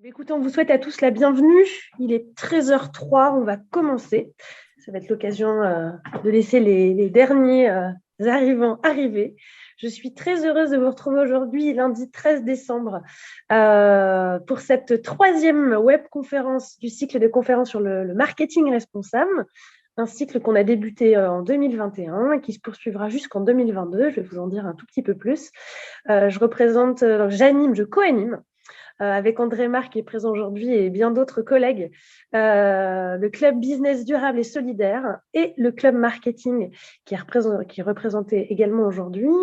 Écoutez, on vous souhaite à tous la bienvenue. Il est 13h03, on va commencer. Ça va être l'occasion de laisser les derniers arrivants arriver. Je suis très heureuse de vous retrouver aujourd'hui, lundi 13 décembre, pour cette troisième webconférence du cycle de conférences sur le marketing responsable. Un cycle qu'on a débuté en 2021 et qui se poursuivra jusqu'en 2022. Je vais vous en dire un tout petit peu plus. Je co-anime avec André Marc qui est présent aujourd'hui et bien d'autres collègues, le club business durable et solidaire et le club marketing qui est représenté également aujourd'hui.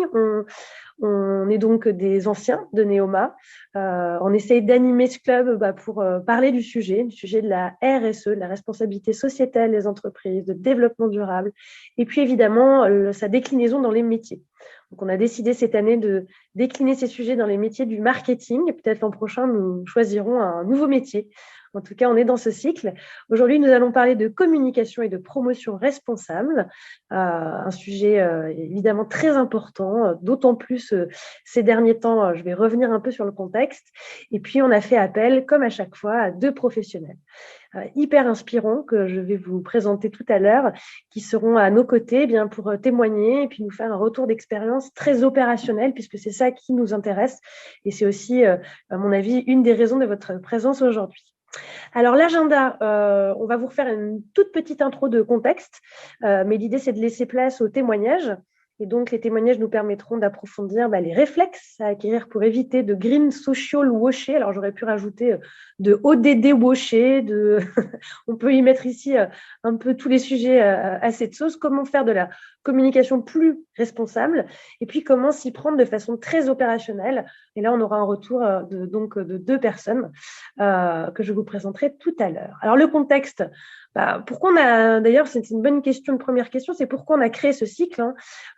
On est donc des anciens de Neoma. On essaye d'animer ce club pour parler du sujet de la RSE, de la responsabilité sociétale des entreprises, de développement durable, et puis évidemment sa déclinaison dans les métiers. Donc, on a décidé cette année de décliner ces sujets dans les métiers du marketing. Et peut-être l'an prochain, nous choisirons un nouveau métier. En tout cas, on est dans ce cycle. Aujourd'hui, nous allons parler de communication et de promotion responsable, un sujet évidemment très important, d'autant plus ces derniers temps. Je vais revenir un peu sur le contexte. Et puis, on a fait appel, comme à chaque fois, à deux professionnels hyper inspirants que je vais vous présenter tout à l'heure, qui seront à nos côtés pour témoigner et puis nous faire un retour d'expérience très opérationnel, puisque c'est ça qui nous intéresse. Et c'est aussi, à mon avis, une des raisons de votre présence aujourd'hui. Alors, l'agenda, on va vous refaire une toute petite intro de contexte, mais l'idée, c'est de laisser place aux témoignages. Et donc, les témoignages nous permettront d'approfondir les réflexes à acquérir pour éviter de green social washer. Alors, j'aurais pu rajouter de ODD washer. On peut y mettre ici un peu tous les sujets à cette sauce. Comment faire de la communication plus responsable et puis comment s'y prendre de façon très opérationnelle. Et là, on aura un retour de deux personnes que je vous présenterai tout à l'heure. Alors, le contexte, pourquoi on a, d'ailleurs, c'est une bonne question, une première question, c'est pourquoi on a créé ce cycle.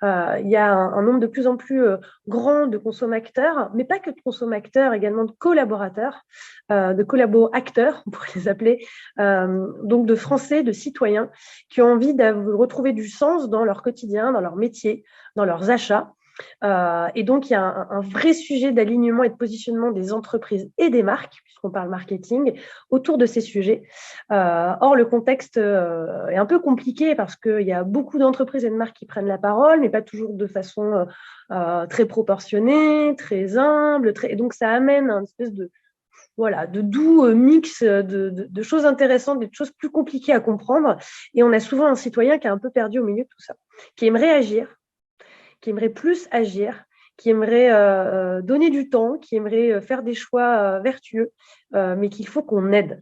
Il y a un nombre de plus en plus grand de consommateurs, mais pas que de consommateurs, également de collaborateurs, de collabo-acteurs, on pourrait les appeler, donc de Français, de citoyens, qui ont envie de retrouver du sens dans leur quotidien, dans leur métier, dans leurs achats. Et donc, il y a un vrai sujet d'alignement et de positionnement des entreprises et des marques, puisqu'on parle marketing, autour de ces sujets. Or, le contexte est un peu compliqué parce qu'il y a beaucoup d'entreprises et de marques qui prennent la parole, mais pas toujours de façon très proportionnée, très humble. Et donc, ça amène une espèce de doux mix de choses intéressantes, de choses plus compliquées à comprendre. Et on a souvent un citoyen qui est un peu perdu au milieu de tout ça, qui aimerait agir, qui aimerait plus agir, qui aimerait donner du temps, qui aimerait faire des choix vertueux, mais qu'il faut qu'on aide.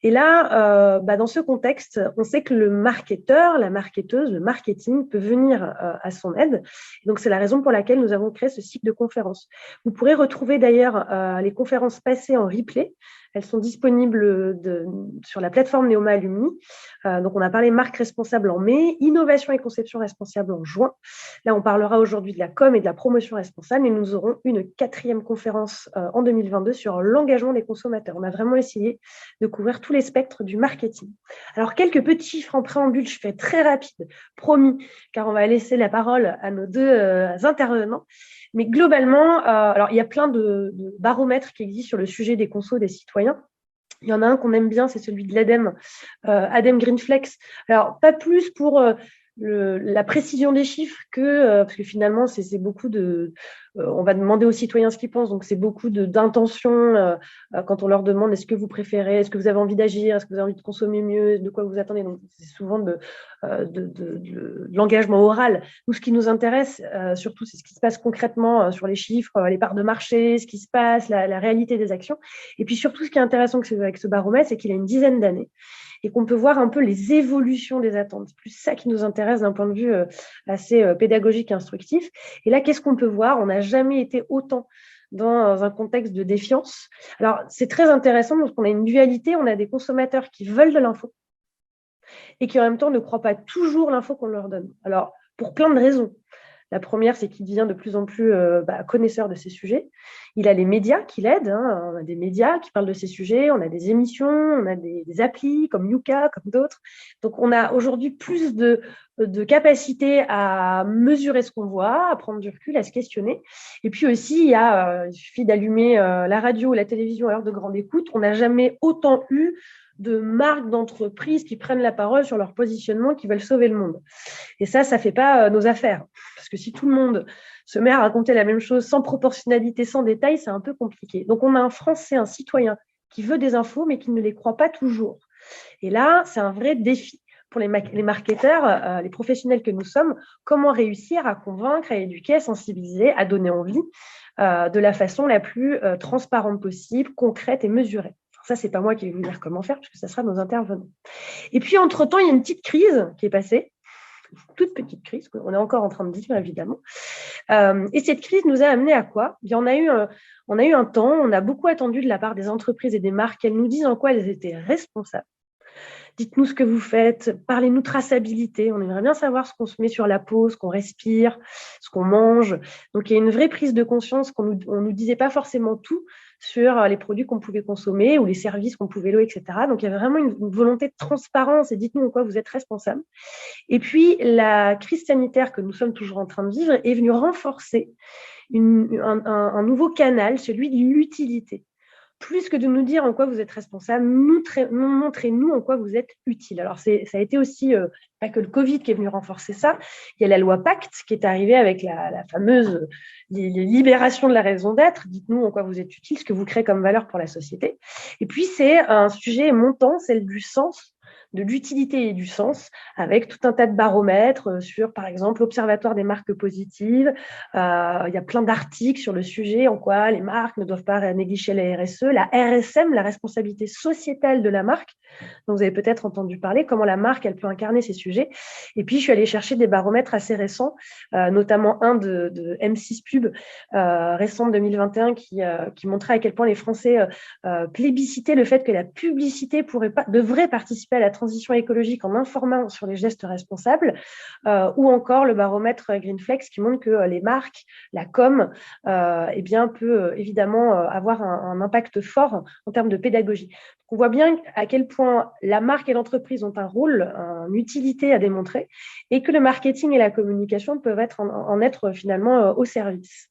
Et là, dans ce contexte, on sait que le marketeur, la marketeuse, le marketing peut venir à son aide. Donc, c'est la raison pour laquelle nous avons créé ce cycle de conférences. Vous pourrez retrouver d'ailleurs les conférences passées en replay. Elles sont disponibles sur la plateforme Neoma Alumni. Donc, on a parlé marque responsable en mai, innovation et conception responsable en juin. Là, on parlera aujourd'hui de la com et de la promotion responsable, et nous aurons une 4e conférence en 2022 sur l'engagement des consommateurs. On a vraiment essayé de couvrir tous les spectres du marketing. Alors, quelques petits chiffres en préambule, je fais très rapide, promis, car on va laisser la parole à nos deux intervenants. Mais globalement, alors il y a plein de baromètres qui existent sur le sujet des consos des citoyens. Il y en a un qu'on aime bien, c'est celui de l'ADEME, ADEME Greenflex. Alors, pas plus pour la précision des chiffres parce que finalement, c'est beaucoup on va demander aux citoyens ce qu'ils pensent, donc c'est beaucoup d'intention quand on leur demande est-ce que vous préférez, est-ce que vous avez envie d'agir, est-ce que vous avez envie de consommer mieux, de quoi vous attendez. Donc, c'est souvent de l'engagement oral. Nous, ce qui nous intéresse surtout, c'est ce qui se passe concrètement sur les chiffres, les parts de marché, ce qui se passe, la réalité des actions. Et puis surtout, ce qui est intéressant avec ce baromètre, c'est qu'il a une dizaine d'années et qu'on peut voir un peu les évolutions des attentes. C'est plus ça qui nous intéresse d'un point de vue assez pédagogique et instructif. Et là, qu'est-ce qu'on peut voir? On n'a jamais été autant dans un contexte de défiance. Alors, c'est très intéressant parce qu'on a une dualité. On a des consommateurs qui veulent de l'info et qui, en même temps, ne croient pas toujours l'info qu'on leur donne. Alors, pour plein de raisons. La première, c'est qu'il devient de plus en plus connaisseur de ces sujets. Il a les médias qui l'aident. Hein. On a des médias qui parlent de ces sujets, on a des émissions, on a des applis comme Yuka, comme d'autres. Donc, on a aujourd'hui plus de capacité à mesurer ce qu'on voit, à prendre du recul, à se questionner. Et puis aussi, il suffit d'allumer la radio ou la télévision à l'heure de grande écoute. On n'a jamais autant eu de marques d'entreprises qui prennent la parole sur leur positionnement, qui veulent sauver le monde. Et ça ne fait pas nos affaires. Parce que si tout le monde se met à raconter la même chose sans proportionnalité, sans détail, c'est un peu compliqué. Donc, on a un Français, un citoyen qui veut des infos, mais qui ne les croit pas toujours. Et là, c'est un vrai défi pour les marketeurs, les professionnels que nous sommes, comment réussir à convaincre, à éduquer, à sensibiliser, à donner envie de la façon la plus transparente possible, concrète et mesurée. Ça, ce n'est pas moi qui vais vous dire comment faire, puisque ça sera nos intervenants. Et puis, entre-temps, il y a une petite crise qui est passée, une toute petite crise, qu'on est encore en train de vivre, évidemment. Et cette crise nous a amené à quoi ? Bien, on a eu un temps, on a beaucoup attendu de la part des entreprises et des marques qu'elles nous disent en quoi elles étaient responsables. Dites-nous ce que vous faites, parlez-nous traçabilité. On aimerait bien savoir ce qu'on se met sur la peau, ce qu'on respire, ce qu'on mange. Donc, il y a une vraie prise de conscience qu'on nous disait pas forcément tout sur les produits qu'on pouvait consommer ou les services qu'on pouvait louer, etc. Donc, il y avait vraiment une volonté de transparence et dites-nous en quoi vous êtes responsable. Et puis, la crise sanitaire que nous sommes toujours en train de vivre est venue renforcer un nouveau canal, celui de l'utilité. Plus que de nous dire en quoi vous êtes responsable, montrez-nous en quoi vous êtes utile. Alors, ça a été aussi, pas que le Covid qui est venu renforcer ça, il y a la loi Pacte qui est arrivée avec la fameuse libération de la raison d'être. Dites-nous en quoi vous êtes utile, ce que vous créez comme valeur pour la société. Et puis, c'est un sujet montant, celle du sens, de l'utilité et du sens, avec tout un tas de baromètres sur, par exemple, l'Observatoire des marques positives. Il y a plein d'articles sur le sujet, en quoi les marques ne doivent pas négliger la RSE, la RSM, la responsabilité sociétale de la marque, dont vous avez peut-être entendu parler, comment la marque, elle peut incarner ces sujets. Et puis, je suis allée chercher des baromètres assez récents, notamment un de M6 Pub, récent de 2021, qui montrait à quel point les Français plébiscitaient le fait que la publicité devrait participer à la transition écologique en informant sur les gestes responsables, ou encore le baromètre Greenflex qui montre que les marques, la com, peut évidemment avoir un impact fort en termes de pédagogie. Donc, on voit bien à quel point la marque et l'entreprise ont un rôle, une utilité à démontrer, et que le marketing et la communication peuvent en être finalement au service.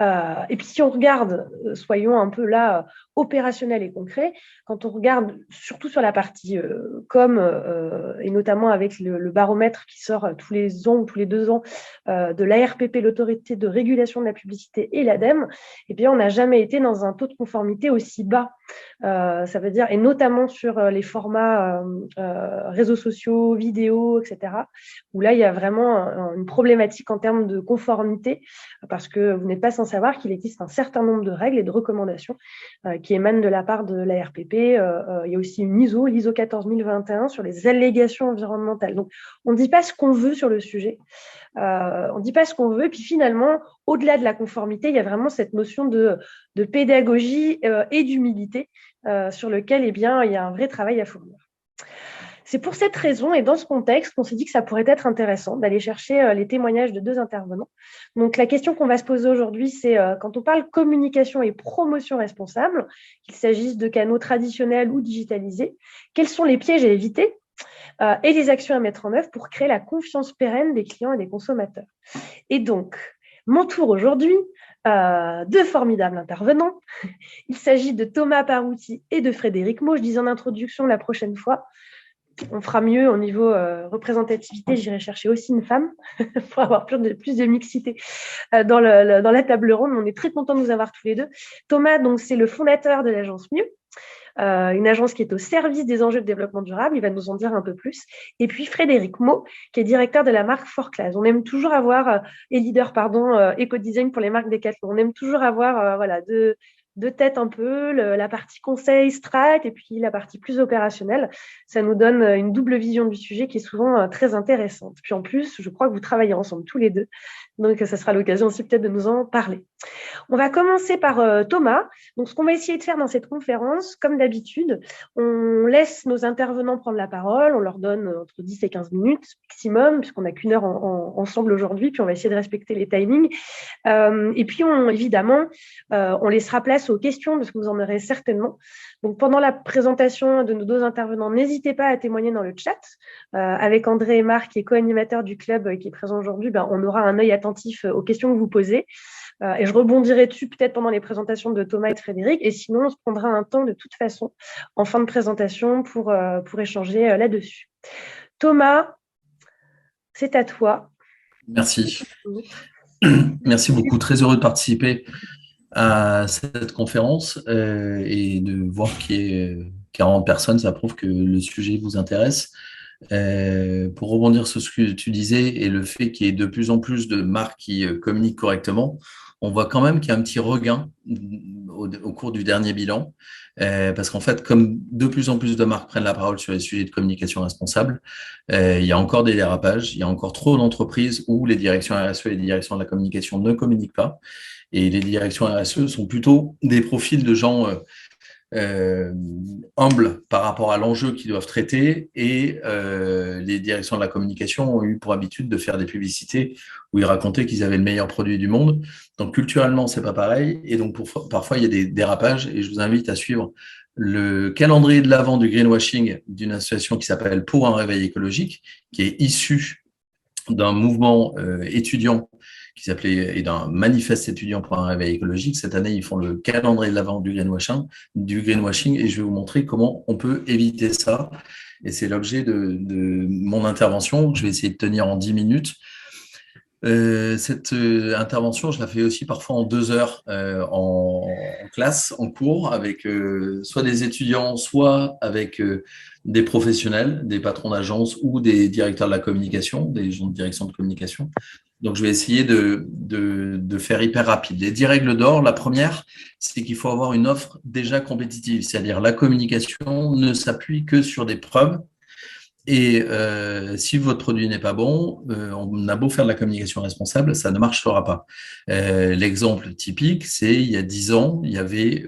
Et puis si on regarde, soyons un peu là opérationnels et concrets, quand on regarde surtout sur la partie com, et notamment avec le baromètre qui sort tous les ans ou tous les 2 ans de l'ARPP, l'autorité de régulation de la publicité, et l'ADEME, eh bien on n'a jamais été dans un taux de conformité aussi bas. Ça veut dire, et notamment sur les formats réseaux sociaux, vidéos, etc., où là il y a vraiment une problématique en termes de conformité, parce que vous n'êtes pas sans savoir qu'il existe un certain nombre de règles et de recommandations qui émanent de la part de l'ARPP. Il y a aussi une l'ISO 14021 sur les allégations environnementales. Donc, on ne dit pas ce qu'on veut sur le sujet. On ne dit pas ce qu'on veut. Puis finalement, au-delà de la conformité, il y a vraiment cette notion de pédagogie et d'humilité sur lequel il y a un vrai travail à fournir. C'est pour cette raison et dans ce contexte qu'on s'est dit que ça pourrait être intéressant d'aller chercher les témoignages de 2 intervenants. Donc, la question qu'on va se poser aujourd'hui, c'est quand on parle communication et promotion responsable, qu'il s'agisse de canaux traditionnels ou digitalisés, quels sont les pièges à éviter et les actions à mettre en œuvre pour créer la confiance pérenne des clients et des consommateurs. Et donc, mon tour aujourd'hui, 2 formidables intervenants. Il s'agit de Thomas Parouti et de Frédéric Maud. Je disais en introduction, la prochaine fois, on fera mieux au niveau représentativité. J'irai chercher aussi une femme pour avoir plus de mixité dans la table ronde. On est très contents de nous avoir tous les deux. Thomas, donc, c'est le fondateur de l'agence Mieux, une agence qui est au service des enjeux de développement durable. Il va nous en dire un peu plus. Et puis Frédéric Maud, qui est directeur de la marque Forclaz. On aime toujours avoir, et leader, éco-design pour les marques Decathlon. On aime toujours avoir deux têtes un peu, la partie conseil, strat, et puis la partie plus opérationnelle. Ça nous donne une double vision du sujet qui est souvent très intéressante. Puis en plus, je crois que vous travaillez ensemble tous les deux, donc ça sera l'occasion aussi peut-être de nous en parler. On va commencer par Thomas. Donc, ce qu'on va essayer de faire dans cette conférence, comme d'habitude, on laisse nos intervenants prendre la parole. On leur donne entre 10 et 15 minutes maximum, puisqu'on n'a qu'une heure ensemble aujourd'hui. Puis, on va essayer de respecter les timings. Et puis, évidemment, on laissera place aux questions, parce que vous en aurez certainement. Donc, pendant la présentation de nos deux intervenants, n'hésitez pas à témoigner dans le chat. Avec André et Marc, qui est co-animateur du club qui est présent aujourd'hui, on aura un œil attentif aux questions que vous posez. Et je rebondirai dessus peut-être pendant les présentations de Thomas et de Frédéric. Et sinon, on se prendra un temps de toute façon en fin de présentation pour échanger là-dessus. Thomas, c'est à toi. Merci. Merci beaucoup. Très heureux de participer à cette conférence et de voir qu'il y ait 40 personnes. Ça prouve que le sujet vous intéresse. Pour rebondir sur ce que tu disais et le fait qu'il y ait de plus en plus de marques qui communiquent correctement, on voit quand même qu'il y a un petit regain au cours du dernier bilan, parce qu'en fait, comme de plus en plus de marques prennent la parole sur les sujets de communication responsable, il y a encore des dérapages, il y a encore trop d'entreprises où les directions RSE et les directions de la communication ne communiquent pas, et les directions RSE sont plutôt des profils de gens humbles par rapport à l'enjeu qu'ils doivent traiter, et les directions de la communication ont eu pour habitude de faire des publicités où ils racontaient qu'ils avaient le meilleur produit du monde. Donc culturellement, c'est pas pareil, et donc parfois il y a des dérapages, et je vous invite à suivre le calendrier de l'avant du greenwashing d'une association qui s'appelle Pour un réveil écologique, qui est issue d'un mouvement étudiant qui s'appelait, et d'un manifeste étudiant pour un réveil écologique. Cette année, ils font le calendrier de l'avant du greenwashing, et je vais vous montrer comment on peut éviter ça. Et c'est l'objet de mon intervention, que je vais essayer de tenir en 10 minutes. Cette intervention, je la fais aussi parfois en 2 heures en classe, en cours, avec soit des étudiants, soit avec des professionnels, des patrons d'agence ou des directeurs de la communication, des gens de direction de communication. Donc, je vais essayer de faire hyper rapide. Les 10 règles d'or, la première, c'est qu'il faut avoir une offre déjà compétitive, c'est-à-dire la communication ne s'appuie que sur des preuves. Et si votre produit n'est pas bon, on a beau faire de la communication responsable, ça ne marchera pas. L'exemple typique, c'est il y a 10 ans, il y avait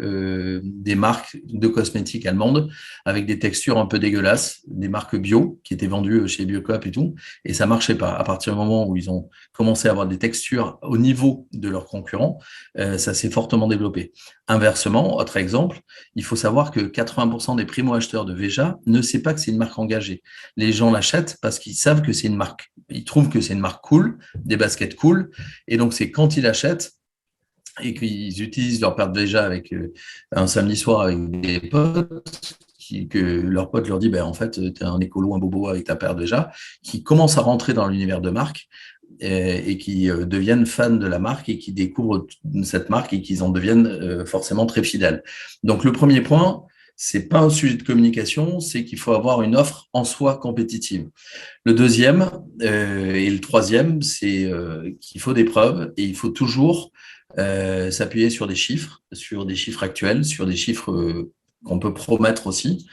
des marques de cosmétiques allemandes avec des textures un peu dégueulasses, des marques bio qui étaient vendues chez Biocoop et tout, et ça marchait pas. À partir du moment où ils ont commencé à avoir des textures au niveau de leurs concurrents, ça s'est fortement développé. Inversement, autre exemple, il faut savoir que 80% des primo-acheteurs de Veja ne savent pas que c'est une marque engagée. Les gens l'achètent parce qu'ils savent que c'est une marque. Ils trouvent que c'est une marque cool, des baskets cool. Et donc, c'est quand ils l'achètent et qu'ils utilisent leur paire de Veja avec un samedi soir avec des potes, que leur pote leur dit, ben, en fait, tu es un écolo, un bobo avec ta paire de Veja, qui commencent à rentrer dans l'univers de marque et qui deviennent fans de la marque et qui découvrent cette marque et qui en deviennent forcément très fidèles. Donc, le premier point, c'est pas un sujet de communication, c'est qu'il faut avoir une offre en soi compétitive. Le deuxième et le troisième, c'est qu'il faut des preuves, et il faut toujours s'appuyer sur des chiffres actuels, sur des chiffres qu'on peut promettre aussi.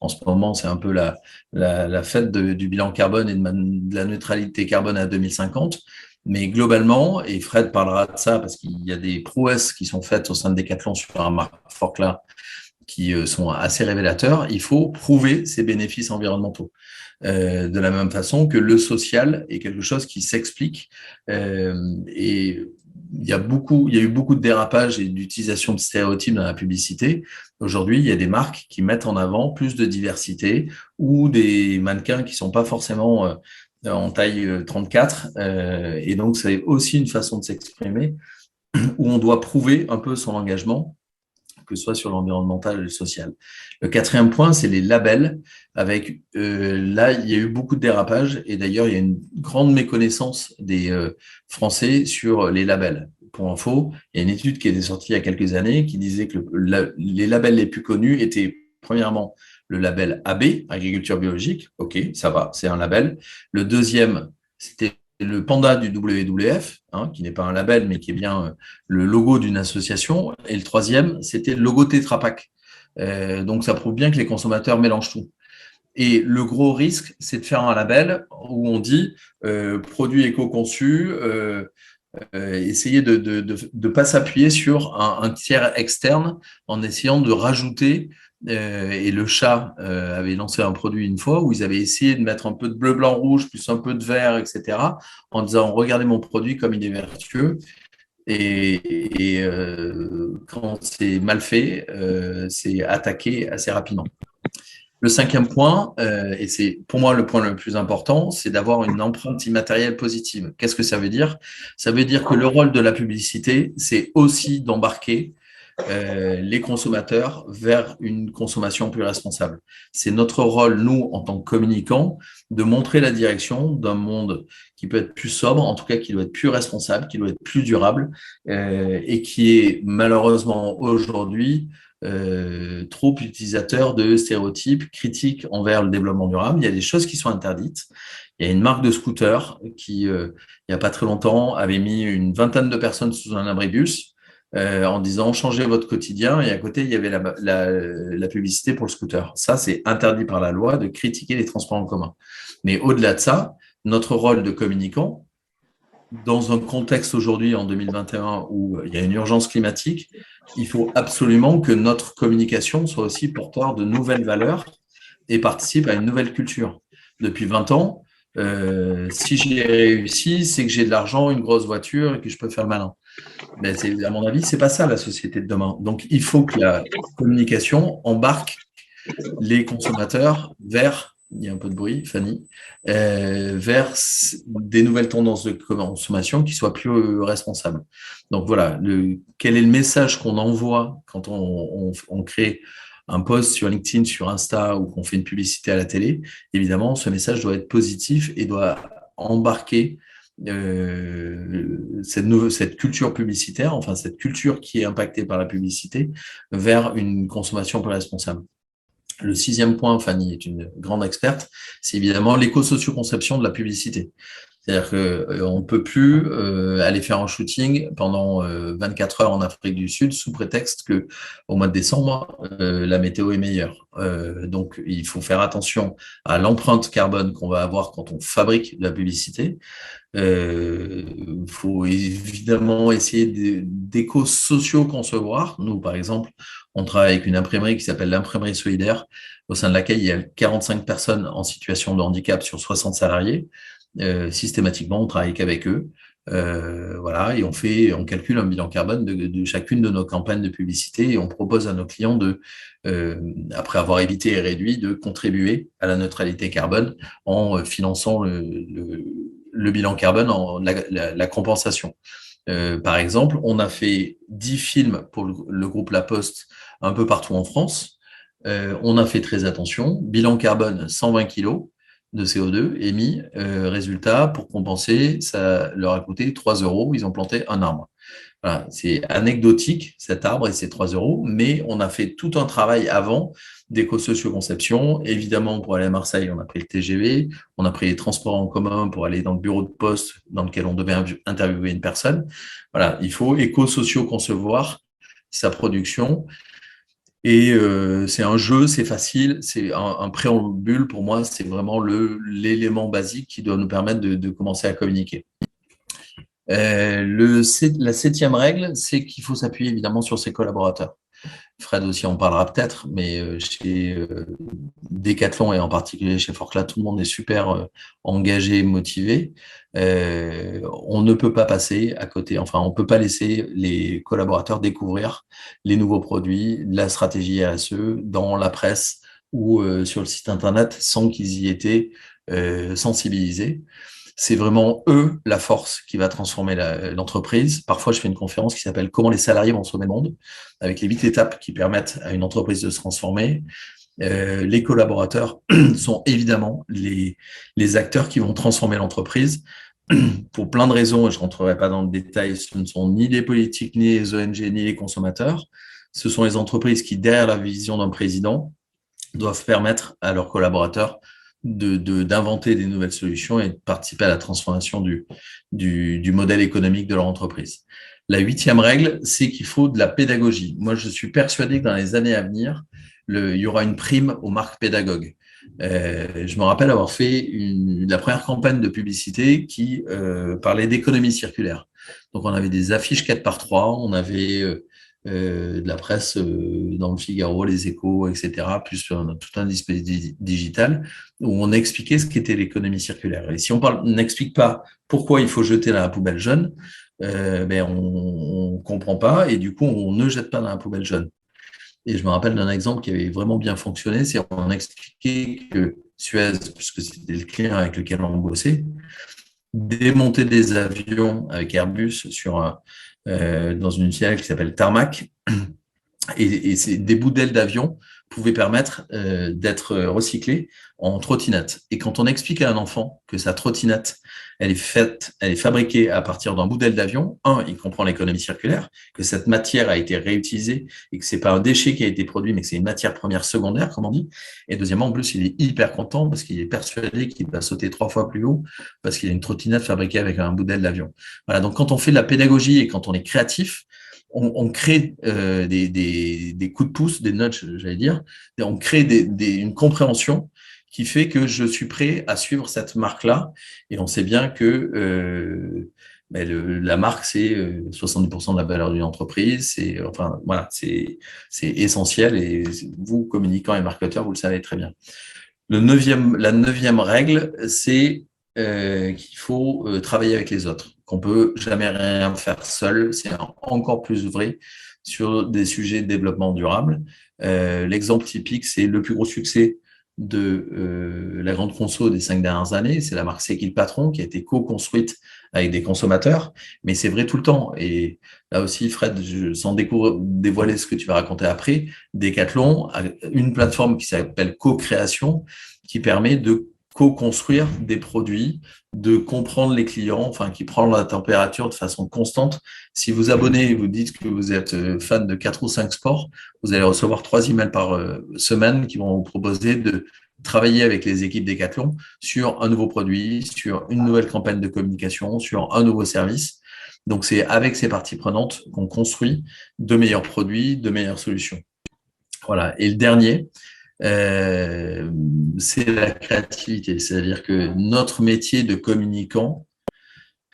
En ce moment, c'est un peu la fête du bilan carbone et de la neutralité carbone à 2050. Mais globalement, et Fred parlera de ça parce qu'il y a des prouesses qui sont faites au sein de Decathlon sur un marque Forclaz qui sont assez révélateurs, il faut prouver ces bénéfices environnementaux. De la même façon que le social est quelque chose qui s'explique. Et il y a eu beaucoup de dérapages et d'utilisation de stéréotypes dans la publicité. Aujourd'hui, il y a des marques qui mettent en avant plus de diversité ou des mannequins qui ne sont pas forcément en taille 34. Et donc, c'est aussi une façon de s'exprimer où on doit prouver un peu son engagement, que ce soit sur l'environnemental et le social. Le quatrième point, c'est les labels. Avec là, il y a eu beaucoup de dérapages, et d'ailleurs, il y a une grande méconnaissance des Français sur les labels. Pour info, il y a une étude qui était sortie il y a quelques années qui disait que les labels les plus connus étaient, premièrement, le label AB, agriculture biologique. OK, ça va, c'est un label. Le deuxième, c'était le panda du WWF, qui n'est pas un label, mais qui est bien le logo d'une association. Et le troisième, c'était le logo Tetra Pak. Donc, ça prouve bien que les consommateurs mélangent tout. Et le gros risque, c'est de faire un label où on dit produit éco-conçu, essayer de pas s'appuyer sur un tiers externe en essayant de rajouter. Et le chat avait lancé un produit une fois où ils avaient essayé de mettre un peu de bleu, blanc, rouge, plus un peu de vert, etc., en disant regardez mon produit comme il est vertueux. Quand c'est mal fait, c'est attaqué assez rapidement. Le cinquième point, et c'est pour moi le point le plus important, c'est d'avoir une empreinte immatérielle positive. Qu'est-ce que ça veut dire? Ça veut dire que le rôle de la publicité, c'est aussi d'embarquer les consommateurs vers une consommation plus responsable. C'est notre rôle, nous, en tant que communicants, de montrer la direction d'un monde qui peut être plus sobre, en tout cas qui doit être plus responsable, qui doit être plus durable, et qui est malheureusement aujourd'hui trop utilisateur de stéréotypes critiques envers le développement durable. Il y a des choses qui sont interdites. Il y a une marque de scooter qui, il n'y a pas très longtemps, avait mis une vingtaine de personnes sous un abribus en disant changez votre quotidien, et à côté, il y avait la publicité pour le scooter. Ça, c'est interdit par la loi de critiquer les transports en commun. Mais au-delà de ça, notre rôle de communicant, dans un contexte aujourd'hui, en 2021, où il y a une urgence climatique, il faut absolument que notre communication soit aussi porteur de nouvelles valeurs et participe à une nouvelle culture. Depuis 20 ans, si j'ai réussi, c'est que j'ai de l'argent, une grosse voiture et que je peux faire le malin. Mais à mon avis, c'est pas ça la société de demain. Donc, il faut que la communication embarque les consommateurs vers, il y a un peu de bruit, Fanny, vers des nouvelles tendances de consommation qui soient plus responsables. Donc voilà, quel est le message qu'on envoie quand on crée un post sur LinkedIn, sur Insta, ou qu'on fait une publicité à la télé? Évidemment, ce message doit être positif et doit embarquer cette culture publicitaire, enfin cette culture qui est impactée par la publicité, vers une consommation plus responsable. Le sixième point, Fanny est une grande experte, c'est évidemment l'éco-socio-conception de la publicité. C'est-à-dire qu'on ne peut plus aller faire un shooting pendant 24 heures en Afrique du Sud sous prétexte que au mois de décembre, la météo est meilleure. Donc, il faut faire attention à l'empreinte carbone qu'on va avoir quand on fabrique de la publicité. Faut évidemment essayer d'éco-socio-concevoir. Nous, par exemple, on travaille avec une imprimerie qui s'appelle l'imprimerie solidaire, au sein de laquelle il y a 45 personnes en situation de handicap sur 60 salariés. Systématiquement, on travaille qu'avec eux. Voilà, et on calcule un bilan carbone de chacune de nos campagnes de publicité, et on propose à nos clients après avoir évité et réduit, de contribuer à la neutralité carbone en finançant le bilan carbone, en la compensation. Par exemple, on a fait 10 films pour le groupe La Poste un peu partout en France. On a fait très attention. Bilan carbone, 120 kilos de CO2 émis. Résultat, pour compenser, ça leur a coûté 3 euros. Ils ont planté un arbre. Voilà, c'est anecdotique, cet arbre et ces 3 euros, mais on a fait tout un travail avant d'éco-socio-conception. Évidemment, pour aller à Marseille, on a pris le TGV, on a pris les transports en commun pour aller dans le bureau de poste dans lequel on devait interviewer une personne. Voilà, il faut éco-socio-concevoir sa production. Et c'est un jeu, c'est facile, c'est un préambule pour moi, c'est vraiment l'élément basique qui doit nous permettre de commencer à communiquer. La septième règle, c'est qu'il faut s'appuyer évidemment sur ses collaborateurs. Fred aussi en parlera peut-être, mais chez Decathlon et en particulier chez Forclaz, tout le monde est super engagé et motivé. On ne peut pas passer à côté, enfin, on ne peut pas laisser les collaborateurs découvrir les nouveaux produits, la stratégie RSE dans la presse ou sur le site internet sans qu'ils y étaient sensibilisés. C'est vraiment eux la force qui va transformer l'entreprise. Parfois, je fais une conférence qui s'appelle « Comment les salariés vont sauver le monde ?» avec les 8 étapes qui permettent à une entreprise de se transformer. Les collaborateurs sont évidemment les acteurs qui vont transformer l'entreprise pour plein de raisons, et je ne rentrerai pas dans le détail. Ce ne sont ni les politiques, ni les ONG, ni les consommateurs. Ce sont les entreprises qui, derrière la vision d'un président, doivent permettre à leurs collaborateurs d'inventer des nouvelles solutions et de participer à la transformation du modèle économique de leur entreprise. La huitième règle, c'est qu'il faut de la pédagogie. Moi, je suis persuadé que dans les années à venir, il y aura une prime aux marques pédagogues. Je me rappelle avoir fait la première campagne de publicité qui parlait d'économie circulaire. Donc, on avait des affiches 4x3, on avait de la presse dans le Figaro, les Échos, etc., plus tout un dispositif digital où on expliquait ce qu'était l'économie circulaire. Et si on n'explique pas pourquoi il faut jeter dans la poubelle jaune, ben on comprend pas et du coup, on ne jette pas dans la poubelle jaune. Et je me rappelle d'un exemple qui avait vraiment bien fonctionné, c'est qu'on expliquait que Suez, puisque c'était le client avec lequel on bossait, démonter des avions avec Airbus dans une filiale qui s'appelle Tarmac, et des bouts d'ailes d'avion pouvaient permettre d'être recyclés en trottinette. Et quand on explique à un enfant que sa trottinette, elle est fabriquée à partir d'un bout d'aile d'avion, il comprend l'économie circulaire, que cette matière a été réutilisée et que c'est pas un déchet qui a été produit, mais que c'est une matière première secondaire, comme on dit. Et deuxièmement, en plus, il est hyper content parce qu'il est persuadé qu'il va sauter 3 fois plus haut parce qu'il a une trottinette fabriquée avec un bout d'aile d'avion. Voilà. Donc, quand on fait de la pédagogie et quand on est créatif, on crée des coups de pouce, des nudges, j'allais dire. On crée une compréhension qui fait que je suis prêt à suivre cette marque-là. Et on sait bien que la marque, c'est 70% de la valeur d'une entreprise. C'est essentiel. Et vous, communicants et marketeurs, vous le savez très bien. La neuvième règle, c'est qu'il faut travailler avec les autres, qu'on peut jamais rien faire seul. C'est encore plus vrai sur des sujets de développement durable. L'exemple typique, c'est le plus gros succès de la grande conso des 5 dernières années. C'est la marque C'est qui le patron qui a été co-construite avec des consommateurs, mais c'est vrai tout le temps. Et là aussi, Fred, sans dévoiler ce que tu vas raconter après, Decathlon a une plateforme qui s'appelle Co-création qui permet de co-construire des produits, de comprendre les clients, enfin, qui prend la température de façon constante. Si vous abonnez et vous dites que vous êtes fan de 4 ou 5 sports, vous allez recevoir 3 emails par semaine qui vont vous proposer de travailler avec les équipes Decathlon sur un nouveau produit, sur une nouvelle campagne de communication, sur un nouveau service. Donc, c'est avec ces parties prenantes qu'on construit de meilleurs produits, de meilleures solutions. Voilà. Et le dernier, c'est la créativité. C'est-à-dire que notre métier de communicant,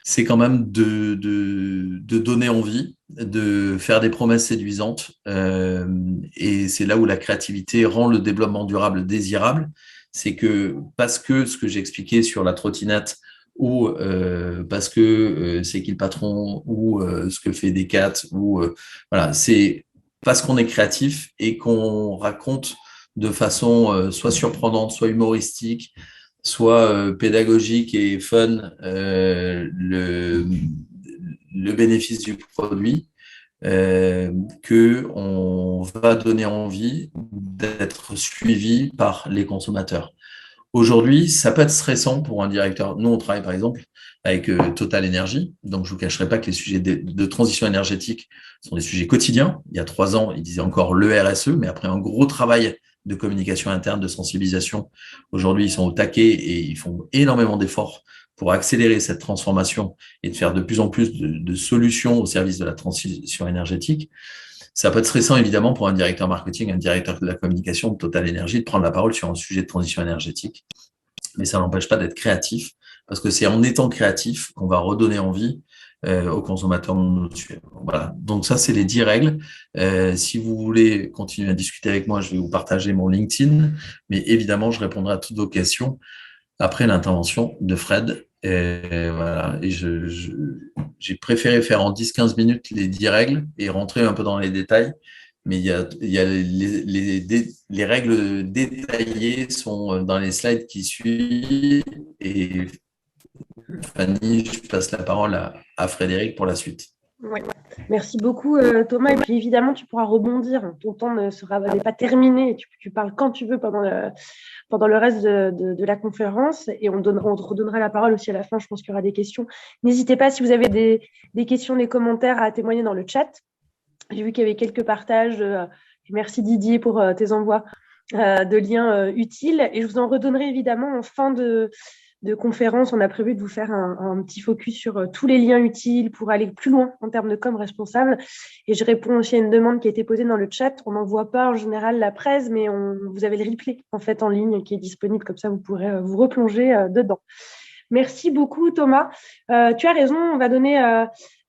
c'est quand même de donner envie, de faire des promesses séduisantes. Et c'est là où la créativité rend le développement durable désirable. C'est que parce que ce que j'expliquais sur la trottinette, ou parce que c'est qui le patron, ou ce que fait Decat, ou voilà, c'est parce qu'on est créatif et qu'on raconte de façon soit surprenante, soit humoristique, soit pédagogique et fun le bénéfice du produit, que on va donner envie d'être suivi par les consommateurs. Aujourd'hui, ça peut être stressant pour un directeur. Nous, on travaille par exemple avec Total Energy. Donc, je ne vous cacherai pas que les sujets de transition énergétique sont des sujets quotidiens. Il y a 3 ans, ils disaient encore le RSE, mais après un gros travail de communication interne, de sensibilisation, aujourd'hui, ils sont au taquet et ils font énormément d'efforts pour accélérer cette transformation et de faire de plus en plus de solutions au service de la transition énergétique. Ça peut être stressant, évidemment, pour un directeur marketing, un directeur de la communication de Total Energy de prendre la parole sur un sujet de transition énergétique. Mais ça n'empêche pas d'être créatif, parce que c'est en étant créatif qu'on va redonner envie aux consommateurs de nous suivre. Voilà. Donc ça, c'est les 10 règles. Si vous voulez continuer à discuter avec moi, je vais vous partager mon LinkedIn, mais évidemment, je répondrai à toutes vos questions après l'intervention de Fred. Et voilà. Et j'ai préféré faire en 10-15 minutes les 10 règles et rentrer un peu dans les détails. Mais il y a les règles détaillées sont dans les slides qui suivent. Et Fanny, je passe la parole à Frédéric pour la suite. Ouais. Merci beaucoup Thomas. Et puis évidemment, tu pourras rebondir. Ton temps n'est pas terminé. Tu parles quand tu veux pendant le reste de la conférence. Et on te redonnera la parole aussi à la fin. Je pense qu'il y aura des questions. N'hésitez pas, si vous avez des questions, des commentaires, à témoigner dans le chat. J'ai vu qu'il y avait quelques partages. Merci Didier pour tes envois de liens utiles. Et je vous en redonnerai évidemment en fin de conférence, on a prévu de vous faire un petit focus sur tous les liens utiles pour aller plus loin en termes de com responsable. Et je réponds aussi à une demande qui a été posée dans le chat. On n'envoie pas en général la presse, mais vous avez le replay en fait en ligne qui est disponible. Comme ça, vous pourrez vous replonger dedans. Merci beaucoup, Thomas. Tu as raison, on va donner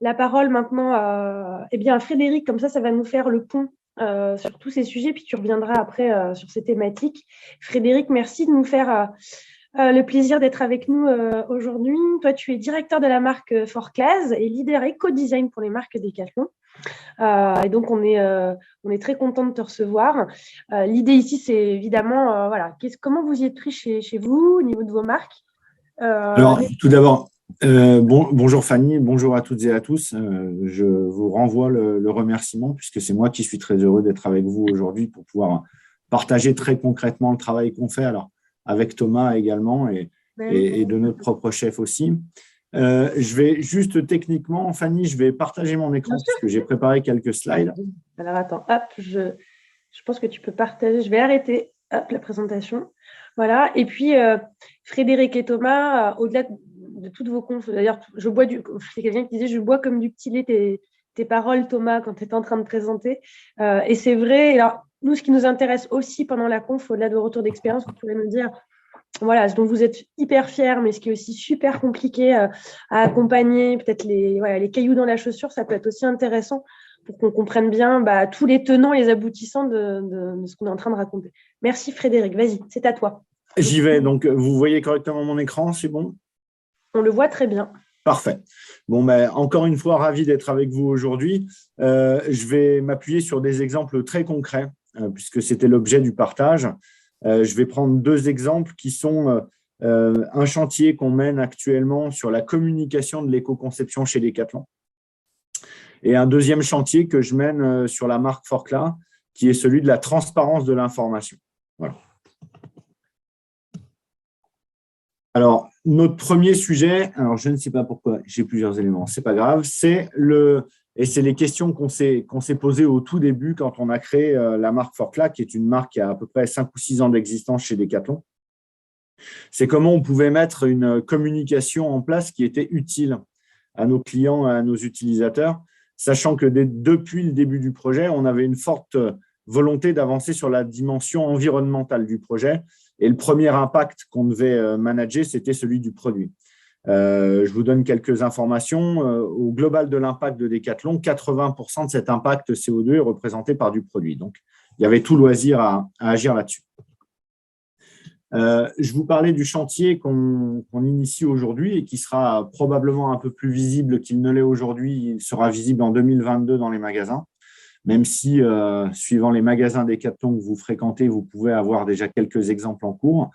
la parole maintenant à Frédéric. Comme ça va nous faire le pont sur tous ces sujets, puis tu reviendras après sur ces thématiques. Frédéric, merci de nous faire le plaisir d'être avec nous aujourd'hui. Toi, tu es directeur de la marque Forclaz et leader éco-design pour les marques Decathlon. Et donc, on est très content de te recevoir. L'idée ici, c'est évidemment, comment vous y êtes pris chez vous, au niveau de vos marques. Alors, tout d'abord, bonjour Fanny, bonjour à toutes et à tous. Je vous renvoie le remerciement puisque c'est moi qui suis très heureux d'être avec vous aujourd'hui pour pouvoir partager très concrètement le travail qu'on fait, alors avec Thomas également et de notre propre chef aussi. Je vais juste techniquement, Fanny, je vais partager mon écran puisque j'ai préparé quelques slides. Alors attends, hop, je pense que tu peux partager. Je vais arrêter la présentation. Voilà. Et puis, Frédéric et Thomas, au-delà de toutes vos confs, d'ailleurs, c'est quelqu'un qui disait, je bois comme du petit lait tes paroles, Thomas, quand tu étais en train de présenter. Et c'est vrai. Alors, nous, ce qui nous intéresse aussi pendant la conf, au-delà de vos retours d'expérience, vous pouvez nous dire, voilà, ce dont vous êtes hyper fiers, mais ce qui est aussi super compliqué à accompagner, peut-être les cailloux dans la chaussure, ça peut être aussi intéressant pour qu'on comprenne bien tous les tenants et les aboutissants de ce qu'on est en train de raconter. Merci Frédéric, vas-y, c'est à toi. J'y vais, donc vous voyez correctement mon écran, c'est bon? On le voit très bien. Parfait. Bon, encore une fois, ravi d'être avec vous aujourd'hui. Je vais m'appuyer sur des exemples très concrets, puisque c'était l'objet du partage. Je vais prendre deux exemples qui sont un chantier qu'on mène actuellement sur la communication de l'éco-conception chez Decathlon et un deuxième chantier que je mène sur la marque Forclaz, qui est celui de la transparence de l'information. Voilà. Alors, notre premier sujet, alors je ne sais pas pourquoi, j'ai plusieurs éléments, ce n'est pas grave, c'est les questions qu'on s'est posées au tout début quand on a créé la marque Forclaz, qui est une marque qui a à peu près 5 ou 6 ans d'existence chez Decathlon. C'est comment on pouvait mettre une communication en place qui était utile à nos clients, à nos utilisateurs, sachant que depuis le début du projet, on avait une forte volonté d'avancer sur la dimension environnementale du projet. Et le premier impact qu'on devait manager, c'était celui du produit. Je vous donne quelques informations. Au global de l'impact de Decathlon, 80% de cet impact CO2 est représenté par du produit. Donc, il y avait tout loisir à agir là-dessus. Je vous parlais du chantier qu'on initie aujourd'hui et qui sera probablement un peu plus visible qu'il ne l'est aujourd'hui. Il sera visible en 2022 dans les magasins, même si, suivant les magasins Decathlon que vous fréquentez, vous pouvez avoir déjà quelques exemples en cours.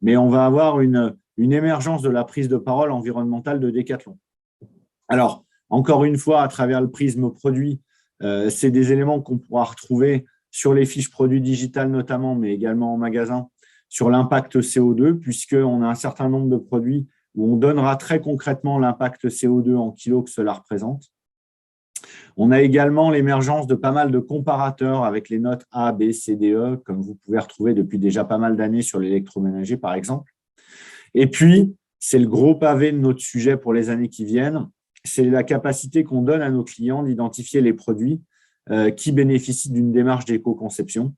Mais on va avoir une émergence de la prise de parole environnementale de Decathlon. Alors, encore une fois, à travers le prisme produit, c'est des éléments qu'on pourra retrouver sur les fiches produits digitales notamment, mais également en magasin, sur l'impact CO2, puisqu'on a un certain nombre de produits où on donnera très concrètement l'impact CO2 en kilos que cela représente. On a également l'émergence de pas mal de comparateurs avec les notes A, B, C, D, E, comme vous pouvez retrouver depuis déjà pas mal d'années sur l'électroménager, par exemple. Et puis, c'est le gros pavé de notre sujet pour les années qui viennent, c'est la capacité qu'on donne à nos clients d'identifier les produits qui bénéficient d'une démarche d'éco-conception.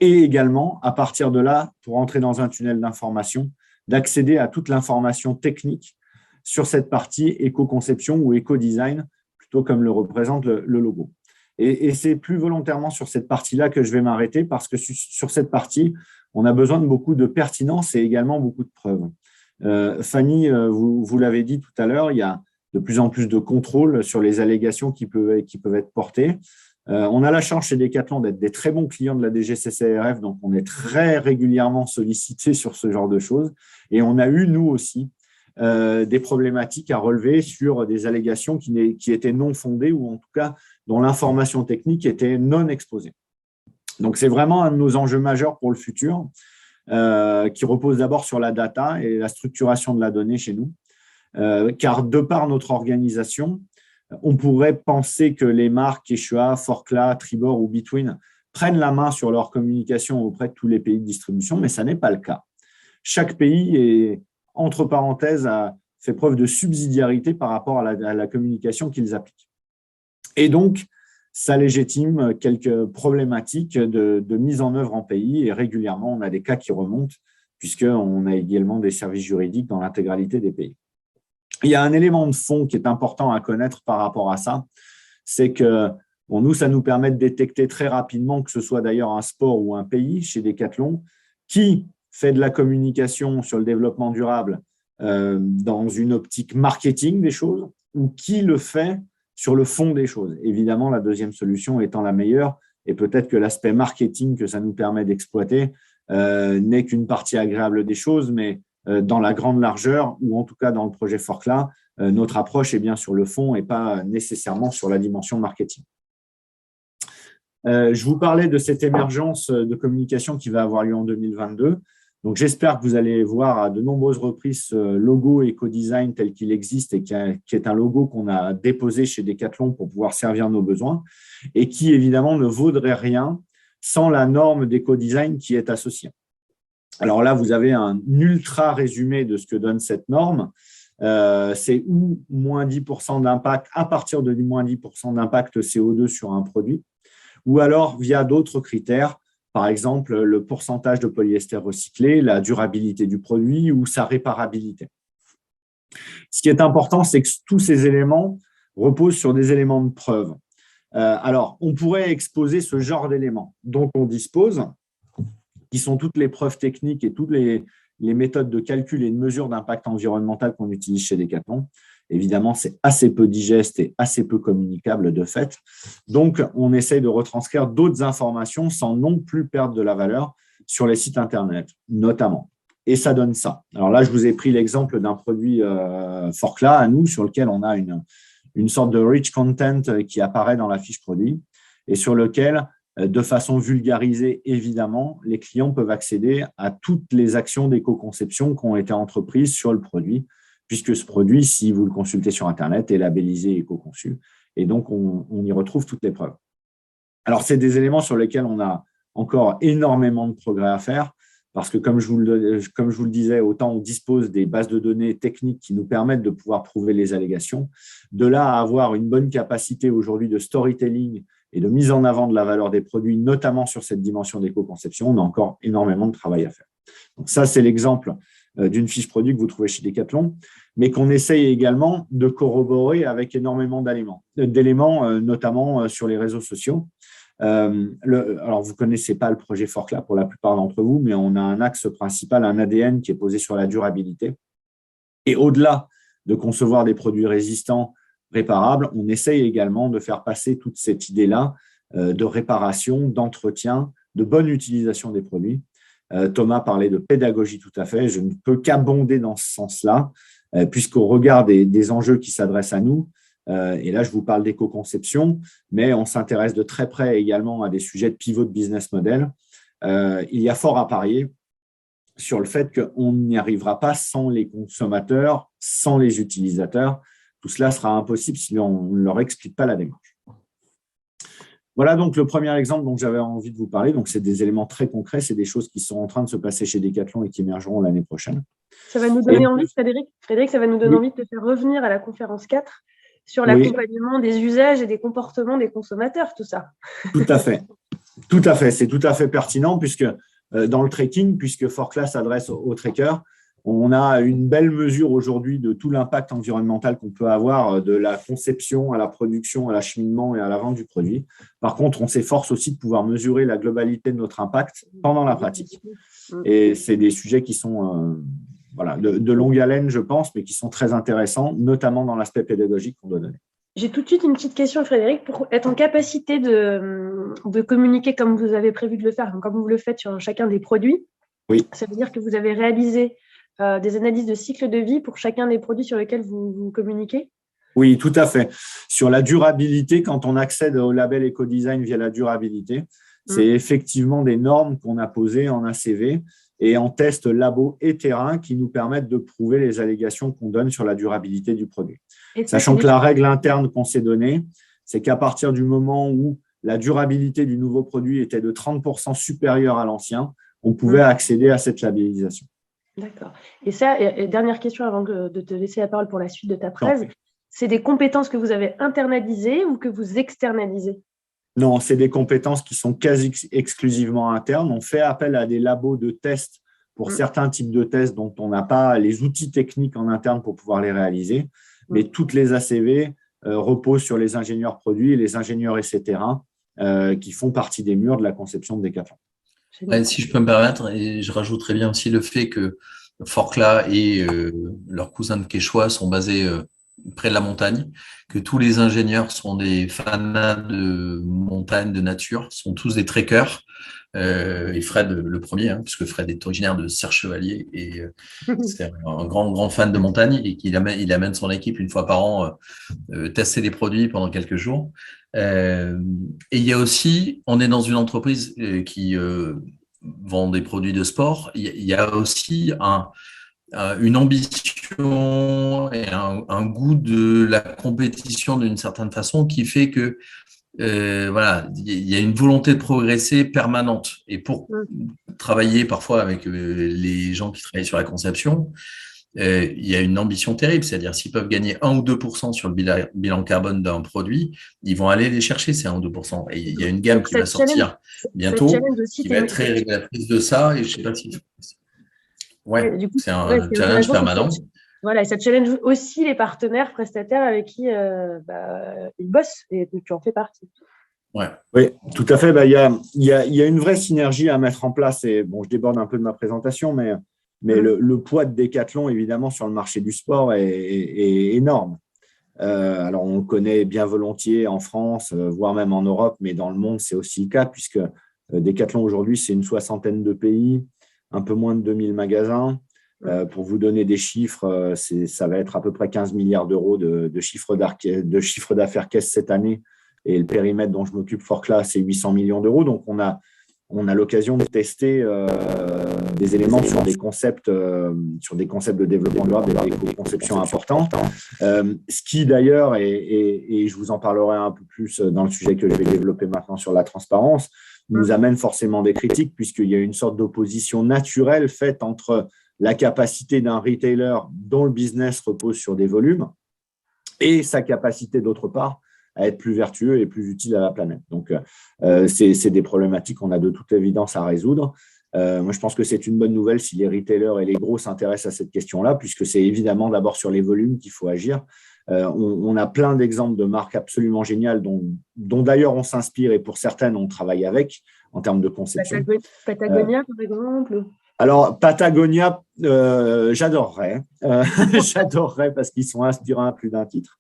Et également, à partir de là, pour entrer dans un tunnel d'information, d'accéder à toute l'information technique sur cette partie éco-conception ou éco-design, plutôt comme le représente le logo. Et c'est plus volontairement sur cette partie-là que je vais m'arrêter parce que sur cette partie, on a besoin de beaucoup de pertinence et également beaucoup de preuves. Fanny, vous l'avez dit tout à l'heure, il y a de plus en plus de contrôles sur les allégations qui peuvent être portées. On a la chance chez Decathlon d'être des très bons clients de la DGCCRF, donc on est très régulièrement sollicités sur ce genre de choses. Et on a eu, nous aussi, des problématiques à relever sur des allégations qui étaient non fondées ou en tout cas dont l'information technique était non exposée. Donc, c'est vraiment un de nos enjeux majeurs pour le futur, qui repose d'abord sur la data et la structuration de la donnée chez nous, car de par notre organisation, on pourrait penser que les marques Quechua, Forclaz, Tribord ou Between prennent la main sur leur communication auprès de tous les pays de distribution, mais ça n'est pas le cas. Chaque pays est entre parenthèses, a fait preuve de subsidiarité par rapport à la communication qu'ils appliquent. Et donc, ça légitime quelques problématiques de mise en œuvre en pays et régulièrement, on a des cas qui remontent puisqu'on a également des services juridiques dans l'intégralité des pays. Il y a un élément de fond qui est important à connaître par rapport à ça, c'est que nous, ça nous permet de détecter très rapidement, que ce soit d'ailleurs un sport ou un pays chez Decathlon, qui fait de la communication sur le développement durable dans une optique marketing des choses ou qui le fait sur le fond des choses. Évidemment, la deuxième solution étant la meilleure et peut-être que l'aspect marketing que ça nous permet d'exploiter n'est qu'une partie agréable des choses, mais dans la grande largeur, ou en tout cas dans le projet Forclaz, notre approche est bien sur le fond et pas nécessairement sur la dimension marketing. Je vous parlais de cette émergence de communication qui va avoir lieu en 2022. Donc, j'espère que vous allez voir à de nombreuses reprises ce logo éco-design tel qu'il existe et qui est un logo qu'on a déposé chez Decathlon pour pouvoir servir nos besoins et qui, évidemment, ne vaudrait rien sans la norme d'éco-design qui est associée. Alors là, vous avez un ultra résumé de ce que donne cette norme. C'est ou moins 10% d'impact à partir de moins 10% d'impact CO2 sur un produit, ou alors via d'autres critères, par exemple le pourcentage de polyester recyclé, la durabilité du produit ou sa réparabilité. Ce qui est important, c'est que tous ces éléments reposent sur des éléments de preuve. Alors, on pourrait exposer ce genre d'éléments dont on dispose, qui sont toutes les preuves techniques et toutes les méthodes de calcul et de mesure d'impact environnemental qu'on utilise chez Decathlon. Évidemment, c'est assez peu digeste et assez peu communicable de fait. Donc, on essaye de retranscrire d'autres informations sans non plus perdre de la valeur sur les sites Internet, notamment. Et ça donne ça. Alors là, je vous ai pris l'exemple d'un produit Forclaz à nous, sur lequel on a une sorte de rich content qui apparaît dans la fiche produit et sur lequel, de façon vulgarisée, évidemment, les clients peuvent accéder à toutes les actions d'éco-conception qui ont été entreprises sur le produit, puisque ce produit, si vous le consultez sur Internet, est labellisé éco-conçu. Et donc, on y retrouve toutes les preuves. Alors, c'est des éléments sur lesquels on a encore énormément de progrès à faire, parce que, comme je vous le disais, autant on dispose des bases de données techniques qui nous permettent de pouvoir prouver les allégations, de là à avoir une bonne capacité aujourd'hui de storytelling et de mise en avant de la valeur des produits, notamment sur cette dimension d'éco-conception, on a encore énormément de travail à faire. Donc ça, c'est l'exemple d'une fiche produit que vous trouvez chez Decathlon, mais qu'on essaye également de corroborer avec énormément d'éléments, notamment sur les réseaux sociaux. Alors, vous ne connaissez pas le projet Forclaz pour la plupart d'entre vous, mais on a un axe principal, un ADN qui est posé sur la durabilité. Et au-delà de concevoir des produits résistants, réparables, on essaye également de faire passer toute cette idée-là de réparation, d'entretien, de bonne utilisation des produits. Thomas parlait de pédagogie tout à fait. Je ne peux qu'abonder dans ce sens-là, puisqu'au regard des enjeux qui s'adressent à nous, et là je vous parle d'éco-conception, mais on s'intéresse de très près également à des sujets de pivot de business model. Il y a fort à parier sur le fait qu'on n'y arrivera pas sans les consommateurs, sans les utilisateurs. Tout cela sera impossible si on ne leur explique pas la démarche. Voilà donc le premier exemple dont j'avais envie de vous parler. Donc, c'est des éléments très concrets, c'est des choses qui sont en train de se passer chez Decathlon et qui émergeront l'année prochaine. Ça va nous donner envie, Frédéric. Frédéric, ça va nous donner envie de te faire revenir à la conférence 4 sur l'accompagnement des usages et des comportements des consommateurs, tout ça. Tout à fait. Tout à fait. C'est tout à fait pertinent puisque dans le tracking, puisque Forclaz s'adresse aux trackers, on a une belle mesure aujourd'hui de tout l'impact environnemental qu'on peut avoir de la conception à la production, à l'acheminement et à la vente du produit. Par contre, on s'efforce aussi de pouvoir mesurer la globalité de notre impact pendant la pratique. Et c'est des sujets qui sont de longue haleine, je pense, mais qui sont très intéressants, notamment dans l'aspect pédagogique qu'on doit donner. J'ai tout de suite une petite question, Frédéric. Pour être en capacité de communiquer comme vous avez prévu de le faire, comme vous le faites sur chacun des produits, ça veut dire que vous avez réalisé des analyses de cycle de vie pour chacun des produits sur lesquels vous communiquez? Oui, tout à fait. Sur la durabilité, quand on accède au label éco-design via la durabilité, c'est effectivement des normes qu'on a posées en ACV et en test labo et terrain qui nous permettent de prouver les allégations qu'on donne sur la durabilité du produit. Sachant que la règle interne qu'on s'est donnée, c'est qu'à partir du moment où la durabilité du nouveau produit était de 30% supérieure à l'ancien, on pouvait accéder à cette labellisation. D'accord. Et ça, et dernière question avant de te laisser la parole pour la suite de ta phrase, c'est des compétences que vous avez internalisées ou que vous externalisez? Non, c'est des compétences qui sont quasi exclusivement internes. On fait appel à des labos de tests pour certains types de tests dont on n'a pas les outils techniques en interne pour pouvoir les réaliser. Mais toutes les ACV reposent sur les ingénieurs produits et les ingénieurs essais terrain qui font partie des murs de la conception de Decathlon. Ouais, si je peux me permettre, et je rajouterais bien aussi le fait que Forclaz et leurs cousins de Quechua sont basés près de la montagne, que tous les ingénieurs sont des fanats de montagne, de nature, sont tous des trekkers. Et Fred, le premier, puisque Fred est originaire de Serre-Chevalier et c'est un grand fan de montagne et il amène son équipe une fois par an tester des produits pendant quelques jours. Et il y a aussi, on est dans une entreprise qui vend des produits de sport. Il y a aussi une ambition et un goût de la compétition d'une certaine façon qui fait que voilà, il y a une volonté de progresser permanente. Et pour travailler parfois avec les gens qui travaillent sur la conception, il y a une ambition terrible, c'est-à-dire s'ils peuvent gagner 1 ou 2% sur le bilan carbone d'un produit, ils vont aller les chercher ces 1 ou 2%. Et il y a une gamme qui va sortir bientôt, qui va être très régulatrice de ça. Et je sais pas si... Ouais, c'est un challenge permanent. Voilà, et ça challenge aussi les partenaires prestataires avec qui ils bossent, et tu en fais partie. Ouais. Oui, tout à fait. Il y a une vraie synergie à mettre en place. Et bon, je déborde un peu de ma présentation, mais le poids de Decathlon, évidemment, sur le marché du sport est énorme. Alors, on le connaît bien volontiers en France, voire même en Europe, mais dans le monde, c'est aussi le cas, puisque Decathlon, aujourd'hui, c'est une 60aine de pays, un peu moins de 2000 magasins. Pour vous donner des chiffres, ça va être à peu près 15 milliards d'euros de chiffre d'affaires caisse cette année. Et le périmètre dont je m'occupe, Forclaz, c'est 800 millions d'euros. Donc, on a l'occasion de tester des éléments sur des concepts de développement durable et d'éco-conception importantes. Ce qui, d'ailleurs, et je vous en parlerai un peu plus dans le sujet que je vais développer maintenant sur la transparence, nous amène forcément des critiques, puisqu'il y a une sorte d'opposition naturelle faite entre la capacité d'un retailer dont le business repose sur des volumes et sa capacité, d'autre part, à être plus vertueux et plus utile à la planète. Donc, c'est des problématiques qu'on a de toute évidence à résoudre. Moi, je pense que c'est une bonne nouvelle si les retailers et les gros s'intéressent à cette question-là, puisque c'est évidemment d'abord sur les volumes qu'il faut agir. On a plein d'exemples de marques absolument géniales dont d'ailleurs on s'inspire et pour certaines, on travaille avec en termes de conception. Patagonia, par exemple. Alors, Patagonia, j'adorerais. J'adorerais parce qu'ils sont inspirants à plus d'un titre.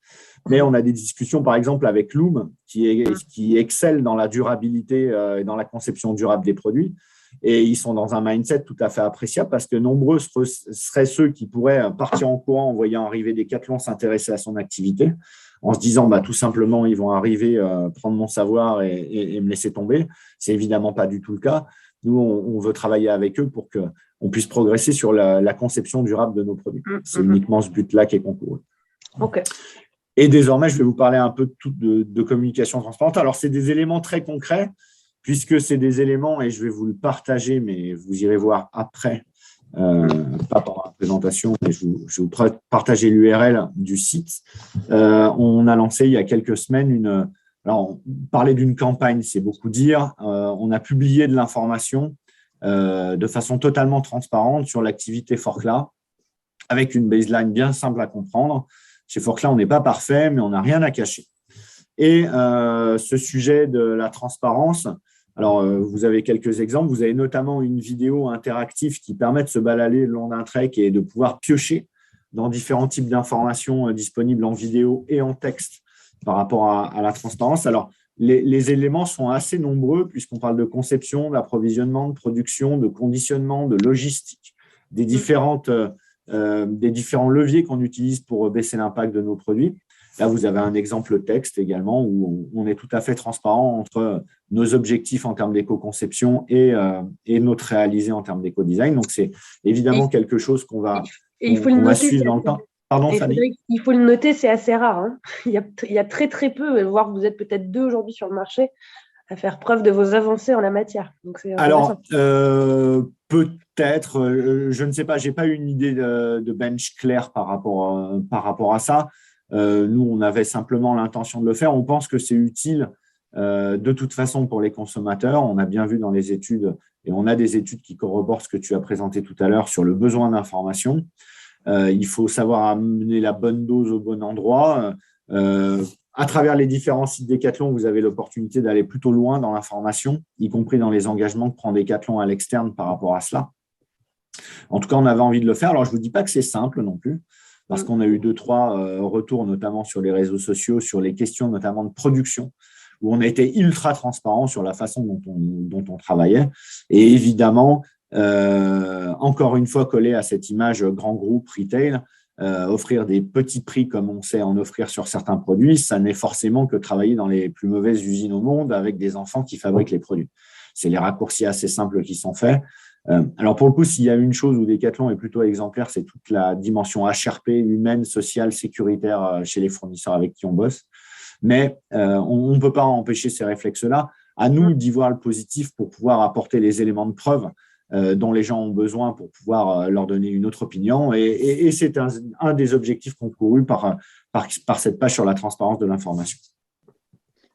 Mais on a des discussions, par exemple, avec Loom, qui excelle dans la durabilité et dans la conception durable des produits. Et ils sont dans un mindset tout à fait appréciable parce que nombreux seraient ceux qui pourraient partir en courant en voyant arriver Decathlon s'intéresser à son activité, en se disant tout simplement, ils vont arriver, prendre mon savoir et me laisser tomber. C'est évidemment pas du tout le cas. Nous, on veut travailler avec eux pour qu'on puisse progresser sur la conception durable de nos produits. C'est uniquement ce but-là qui est concouru. OK. Et désormais, je vais vous parler un peu de communication transparente. Alors, c'est des éléments très concrets, puisque c'est des éléments, et je vais vous le partager, mais vous irez voir après, pas pendant la présentation, mais je vais vous partager l'URL du site. On a lancé il y a quelques semaines alors, parler d'une campagne, c'est beaucoup dire. On a publié de l'information de façon totalement transparente sur l'activité Forclaz, avec une baseline bien simple à comprendre. Chez Forclaz, on n'est pas parfait, mais on n'a rien à cacher. Et ce sujet de la transparence, alors vous avez quelques exemples. Vous avez notamment une vidéo interactive qui permet de se balader le long d'un trek et de pouvoir piocher dans différents types d'informations disponibles en vidéo et en texte par rapport à la transparence. Alors, les éléments sont assez nombreux puisqu'on parle de conception, d'approvisionnement, de production, de conditionnement, de logistique, des différents leviers qu'on utilise pour baisser l'impact de nos produits. Là, vous avez un exemple texte également où on est tout à fait transparent entre nos objectifs en termes d'éco-conception et notre réalisé en termes d'éco-design. Donc, c'est évidemment quelque chose qu'on va suivre dans le temps. Pardon, Fanny. Il faut le noter, c'est assez rare. Hein. Il y a très, très peu, voire vous êtes peut-être 2 aujourd'hui sur le marché, à faire preuve de vos avancées en la matière. Donc, c'est Alors, peut-être, je ne sais pas, je n'ai pas une idée de bench clair par rapport à ça. Nous, on avait simplement l'intention de le faire. On pense que c'est utile de toute façon pour les consommateurs. On a bien vu dans les études, et on a des études qui corroborent ce que tu as présenté tout à l'heure sur le besoin d'information. Il faut savoir amener la bonne dose au bon endroit. À travers les différents sites Decathlon, vous avez l'opportunité d'aller plutôt loin dans l'information, y compris dans les engagements que prend Decathlon à l'externe par rapport à cela. En tout cas, on avait envie de le faire. Alors, je ne vous dis pas que c'est simple non plus, parce qu'on a eu 2-3 retours, notamment sur les réseaux sociaux, sur les questions notamment de production, où on a été ultra transparent sur la façon dont on travaillait. Et évidemment, encore une fois, collé à cette image grand groupe retail, offrir des petits prix comme on sait en offrir sur certains produits, ça n'est forcément que travailler dans les plus mauvaises usines au monde avec des enfants qui fabriquent les produits. C'est les raccourcis assez simples qui sont faits. Alors pour le coup, s'il y a une chose où Decathlon est plutôt exemplaire, c'est toute la dimension HRP, humaine, sociale, sécuritaire chez les fournisseurs avec qui on bosse. Mais on ne peut pas empêcher ces réflexes-là. À nous d'y voir le positif pour pouvoir apporter les éléments de preuve dont les gens ont besoin pour pouvoir leur donner une autre opinion. Et c'est un des objectifs concourus par cette page sur la transparence de l'information.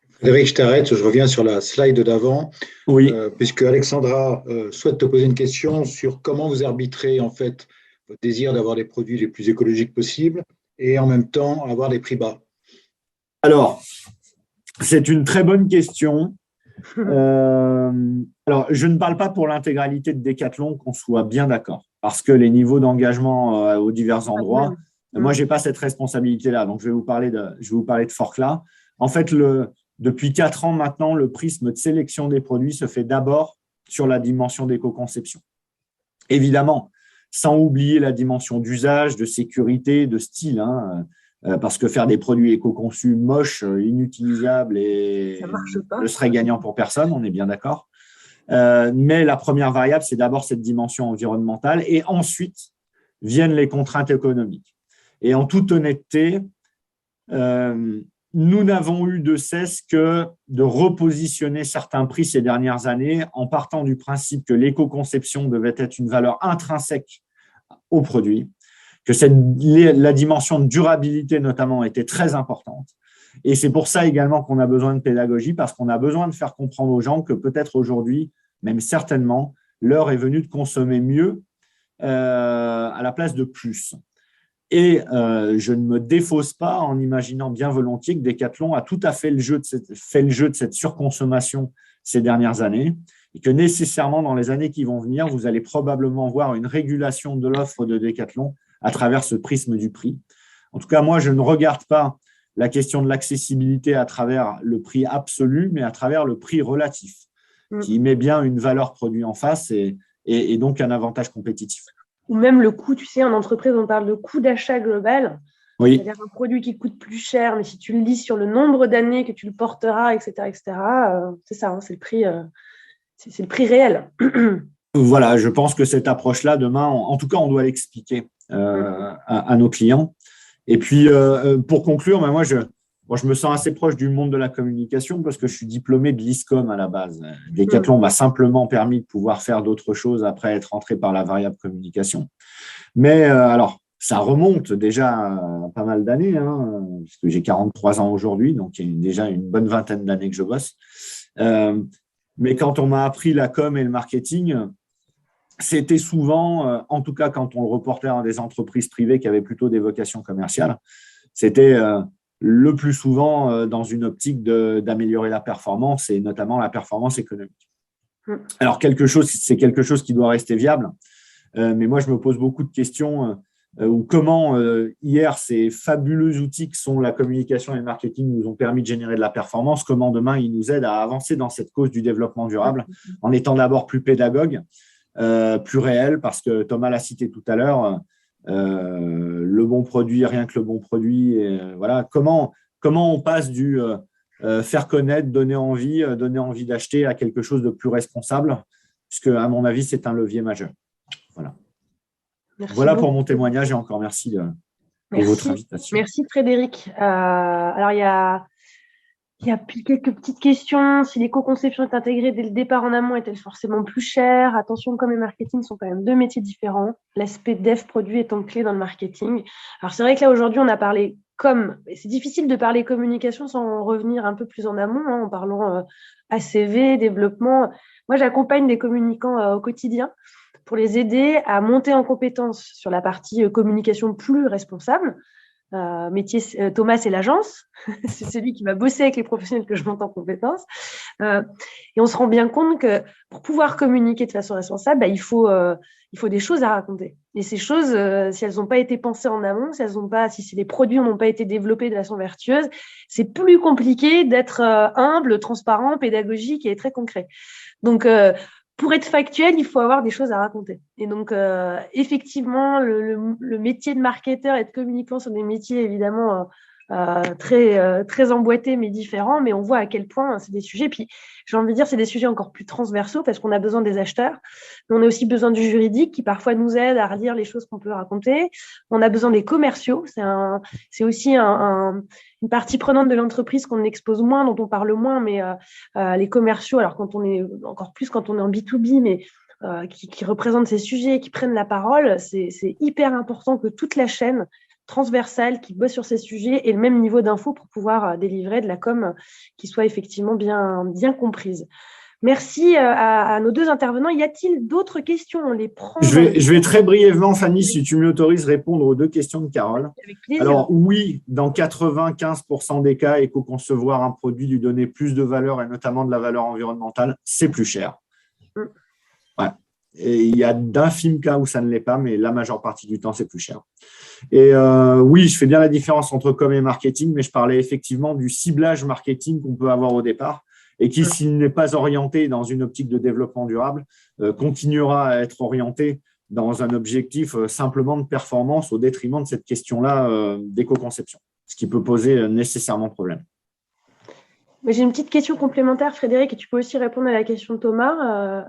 Frédéric, je t'arrête, je reviens sur la slide d'avant, oui. Puisque Alexandra souhaite te poser une question sur comment vous arbitrez en fait votre désir d'avoir les produits les plus écologiques possibles et en même temps avoir des prix bas. Alors, c'est une très bonne question. Alors, je ne parle pas pour l'intégralité de Decathlon, qu'on soit bien d'accord, parce que les niveaux d'engagement aux divers endroits, moi, je n'ai pas cette responsabilité-là. Donc, je vais vous parler de Forclaz. En fait, depuis 4 ans maintenant, le prisme de sélection des produits se fait d'abord sur la dimension d'éco-conception. Évidemment, sans oublier la dimension d'usage, de sécurité, de style, parce que faire des produits éco-conçus moches, inutilisables et ne serait gagnant pour personne, on est bien d'accord. Mais la première variable, c'est d'abord cette dimension environnementale et ensuite viennent les contraintes économiques. Et en toute honnêteté, nous n'avons eu de cesse que de repositionner certains prix ces dernières années en partant du principe que l'éco-conception devait être une valeur intrinsèque au produit, que la dimension de durabilité notamment était très importante. Et c'est pour ça également qu'on a besoin de pédagogie, parce qu'on a besoin de faire comprendre aux gens que peut-être aujourd'hui, même certainement, l'heure est venue de consommer mieux à la place de plus. Et je ne me défausse pas en imaginant bien volontiers que Decathlon a tout à fait fait le jeu de cette surconsommation ces dernières années et que nécessairement dans les années qui vont venir, vous allez probablement voir une régulation de l'offre de Decathlon à travers ce prisme du prix. En tout cas, moi, je ne regarde pas la question de l'accessibilité à travers le prix absolu, mais à travers le prix relatif, qui met bien une valeur produit en face et donc un avantage compétitif. Ou même le coût, tu sais, en entreprise, on parle de coût d'achat global. Oui. C'est-à-dire un produit qui coûte plus cher, mais si tu le lis sur le nombre d'années que tu le porteras, etc., c'est ça, c'est le prix réel. Voilà, je pense que cette approche-là, demain, en tout cas, on doit l'expliquer à nos clients. Et puis, pour conclure, moi, je me sens assez proche du monde de la communication parce que je suis diplômé de l'ISCOM à la base. Decathlon m'a simplement permis de pouvoir faire d'autres choses après être entré par la variable communication. Mais alors, ça remonte déjà à pas mal d'années, puisque j'ai 43 ans aujourd'hui, donc il y a déjà une bonne vingtaine d'années que je bosse. Mais quand on m'a appris la com et le marketing, c'était souvent, en tout cas quand on le reportait dans des entreprises privées qui avaient plutôt des vocations commerciales, c'était le plus souvent dans une optique d'améliorer la performance et notamment la performance économique. Alors, c'est quelque chose qui doit rester viable, mais moi, je me pose beaucoup de questions comment hier, ces fabuleux outils que sont la communication et le marketing nous ont permis de générer de la performance, comment demain, ils nous aident à avancer dans cette cause du développement durable en étant d'abord plus pédagogue, plus réel, parce que Thomas l'a cité tout à l'heure, le bon produit, rien que le bon produit. Voilà, comment on passe du faire connaître, donner envie d'acheter à quelque chose de plus responsable, puisque à mon avis, c'est un levier majeur. Voilà. Voilà pour mon témoignage et encore merci de votre invitation. Merci Frédéric. Alors, il Il y a quelques petites questions. Si l'éco-conception est intégrée dès le départ en amont, est-elle forcément plus chère? Attention, com et marketing sont quand même deux métiers différents. L'aspect dev produit étant clé dans le marketing. Alors, c'est vrai que là, aujourd'hui, on a parlé com. C'est difficile de parler communication sans revenir un peu plus en amont, en parlant ACV, développement. Moi, j'accompagne des communicants au quotidien pour les aider à monter en compétences sur la partie communication plus responsable. Métier, Thomas, c'est l'agence. C'est celui qui va bosser avec les professionnels que je monte en compétences. Et on se rend bien compte que pour pouvoir communiquer de façon responsable, il faut des choses à raconter. Et ces choses, si elles n'ont pas été pensées en amont, si les produits n'ont pas été développés de façon vertueuse, c'est plus compliqué d'être humble, transparent, pédagogique et très concret. Donc, pour être factuel, il faut avoir des choses à raconter. Et donc, effectivement, le métier de marketeur et de communicant sont des métiers évidemment très emboîtés mais différents, mais on voit à quel point c'est des sujets. Puis, j'ai envie de dire, c'est des sujets encore plus transversaux parce qu'on a besoin des acheteurs, mais on a aussi besoin du juridique qui parfois nous aide à relire les choses qu'on peut raconter. On a besoin des commerciaux. C'est aussi une partie prenante de l'entreprise qu'on expose moins, dont on parle moins, mais les commerciaux, alors quand on est encore plus quand on est en B2B, mais qui représentent ces sujets, qui prennent la parole, c'est hyper important que toute la chaîne transversale qui bosse sur ces sujets ait le même niveau d'info pour pouvoir délivrer de la com qui soit effectivement bien comprise. Merci à nos deux intervenants. Y a-t-il d'autres questions? On les prend. Je vais très brièvement, Fanny, si tu m'autorises, répondre aux deux questions de Carole. Avec plaisir. Alors oui, dans 95% des cas, éco-concevoir un produit, lui donner plus de valeur et notamment de la valeur environnementale, c'est plus cher. Ouais. Et il y a d'infimes cas où ça ne l'est pas, mais la majeure partie du temps, c'est plus cher. Et oui, je fais bien la différence entre com et marketing, mais je parlais effectivement du ciblage marketing qu'on peut avoir au départ et qui, s'il n'est pas orienté dans une optique de développement durable, continuera à être orienté dans un objectif simplement de performance au détriment de cette question-là d'éco-conception, ce qui peut poser nécessairement problème. J'ai une petite question complémentaire, Frédéric, et tu peux aussi répondre à la question de Thomas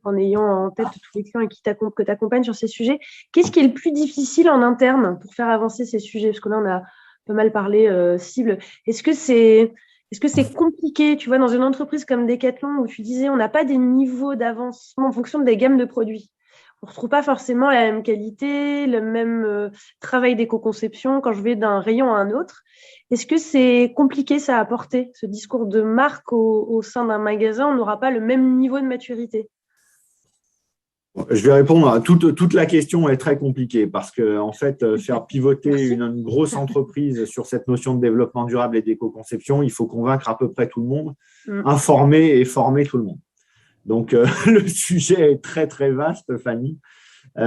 en ayant en tête tous les clients que tu accompagnes sur ces sujets. Qu'est-ce qui est le plus difficile en interne pour faire avancer ces sujets? Parce que là, on a pas mal parlé cible. Est-ce que c'est compliqué, tu vois, dans une entreprise comme Decathlon où tu disais on n'a pas des niveaux d'avancement en fonction des gammes de produits? On ne retrouve pas forcément la même qualité, le même travail d'éco-conception quand je vais d'un rayon à un autre. Est-ce que c'est compliqué ça à porter, ce discours de marque au sein d'un magasin? On n'aura pas le même niveau de maturité. Je vais répondre à toute la question est très compliquée parce que en fait, faire pivoter une grosse entreprise sur cette notion de développement durable et d'éco-conception, il faut convaincre à peu près tout le monde, informer et former tout le monde. Donc, le sujet est très, très vaste, Fanny. Il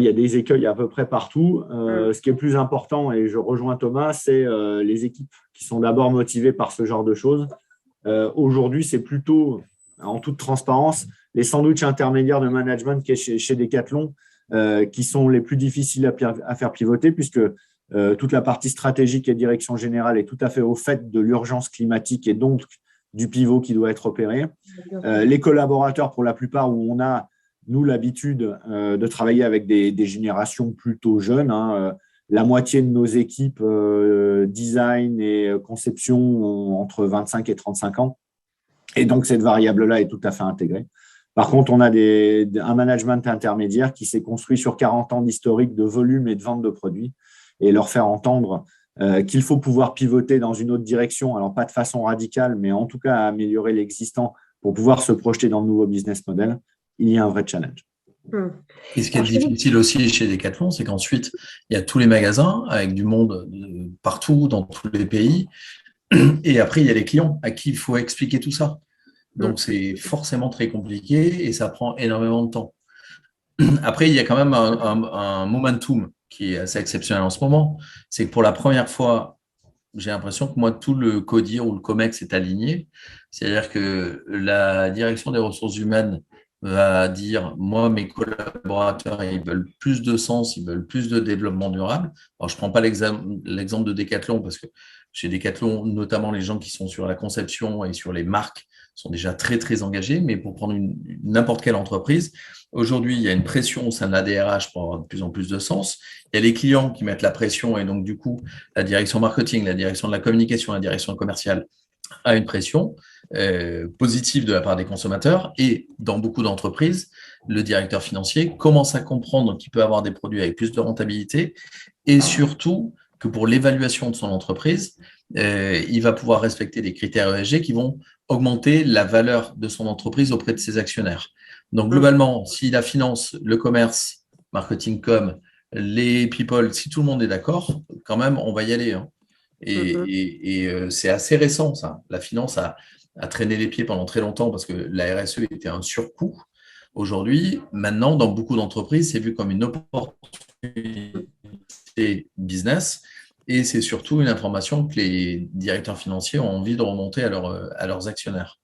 y a des écueils à peu près partout. Ce qui est plus important, et je rejoins Thomas, c'est les équipes qui sont d'abord motivées par ce genre de choses. Aujourd'hui, c'est plutôt, en toute transparence, les sandwichs intermédiaires de management qui est chez Decathlon qui sont les plus difficiles à faire pivoter puisque toute la partie stratégique et direction générale est tout à fait au fait de l'urgence climatique et donc du pivot qui doit être opéré. Les collaborateurs, pour la plupart, où on a, nous, l'habitude de travailler avec des générations plutôt jeunes. La moitié de nos équipes design et conception ont entre 25 et 35 ans. Et donc, cette variable-là est tout à fait intégrée. Par contre, on a un management intermédiaire qui s'est construit sur 40 ans d'historique de volume et de vente de produits et leur faire entendre qu'il faut pouvoir pivoter dans une autre direction, alors pas de façon radicale, mais en tout cas à améliorer l'existant pour pouvoir se projeter dans le nouveau business model, il y a un vrai challenge. Et ce qui est difficile aussi chez Decathlon, c'est qu'ensuite, il y a tous les magasins avec du monde partout, dans tous les pays. Et après, il y a les clients à qui il faut expliquer tout ça. Donc, c'est forcément très compliqué et ça prend énormément de temps. Après, il y a quand même un momentum qui est assez exceptionnel en ce moment. C'est que pour la première fois, j'ai l'impression que moi, tout le CODIR ou le COMEX est aligné. C'est-à-dire que la direction des ressources humaines va dire, moi, mes collaborateurs, ils veulent plus de sens, ils veulent plus de développement durable. Alors, je ne prends pas l'exemple de Decathlon parce que chez Decathlon, notamment les gens qui sont sur la conception et sur les marques sont déjà très, très engagés, mais pour prendre n'importe quelle entreprise, aujourd'hui, il y a une pression au sein de la DRH pour avoir de plus en plus de sens. Il y a les clients qui mettent la pression et donc, du coup, la direction marketing, la direction de la communication, la direction commerciale a une pression positive de la part des consommateurs. Et dans beaucoup d'entreprises, le directeur financier commence à comprendre qu'il peut avoir des produits avec plus de rentabilité et surtout que pour l'évaluation de son entreprise, il va pouvoir respecter des critères ESG qui vont augmenter la valeur de son entreprise auprès de ses actionnaires. Donc, globalement, si la finance, le commerce, marketing com, les people, si tout le monde est d'accord, quand même, on va y aller. Hein. Et c'est assez récent, ça. La finance a traîné les pieds pendant très longtemps parce que la RSE était un surcoût. Aujourd'hui, maintenant, dans beaucoup d'entreprises, c'est vu comme une opportunité business et c'est surtout une information que les directeurs financiers ont envie de remonter à leurs actionnaires.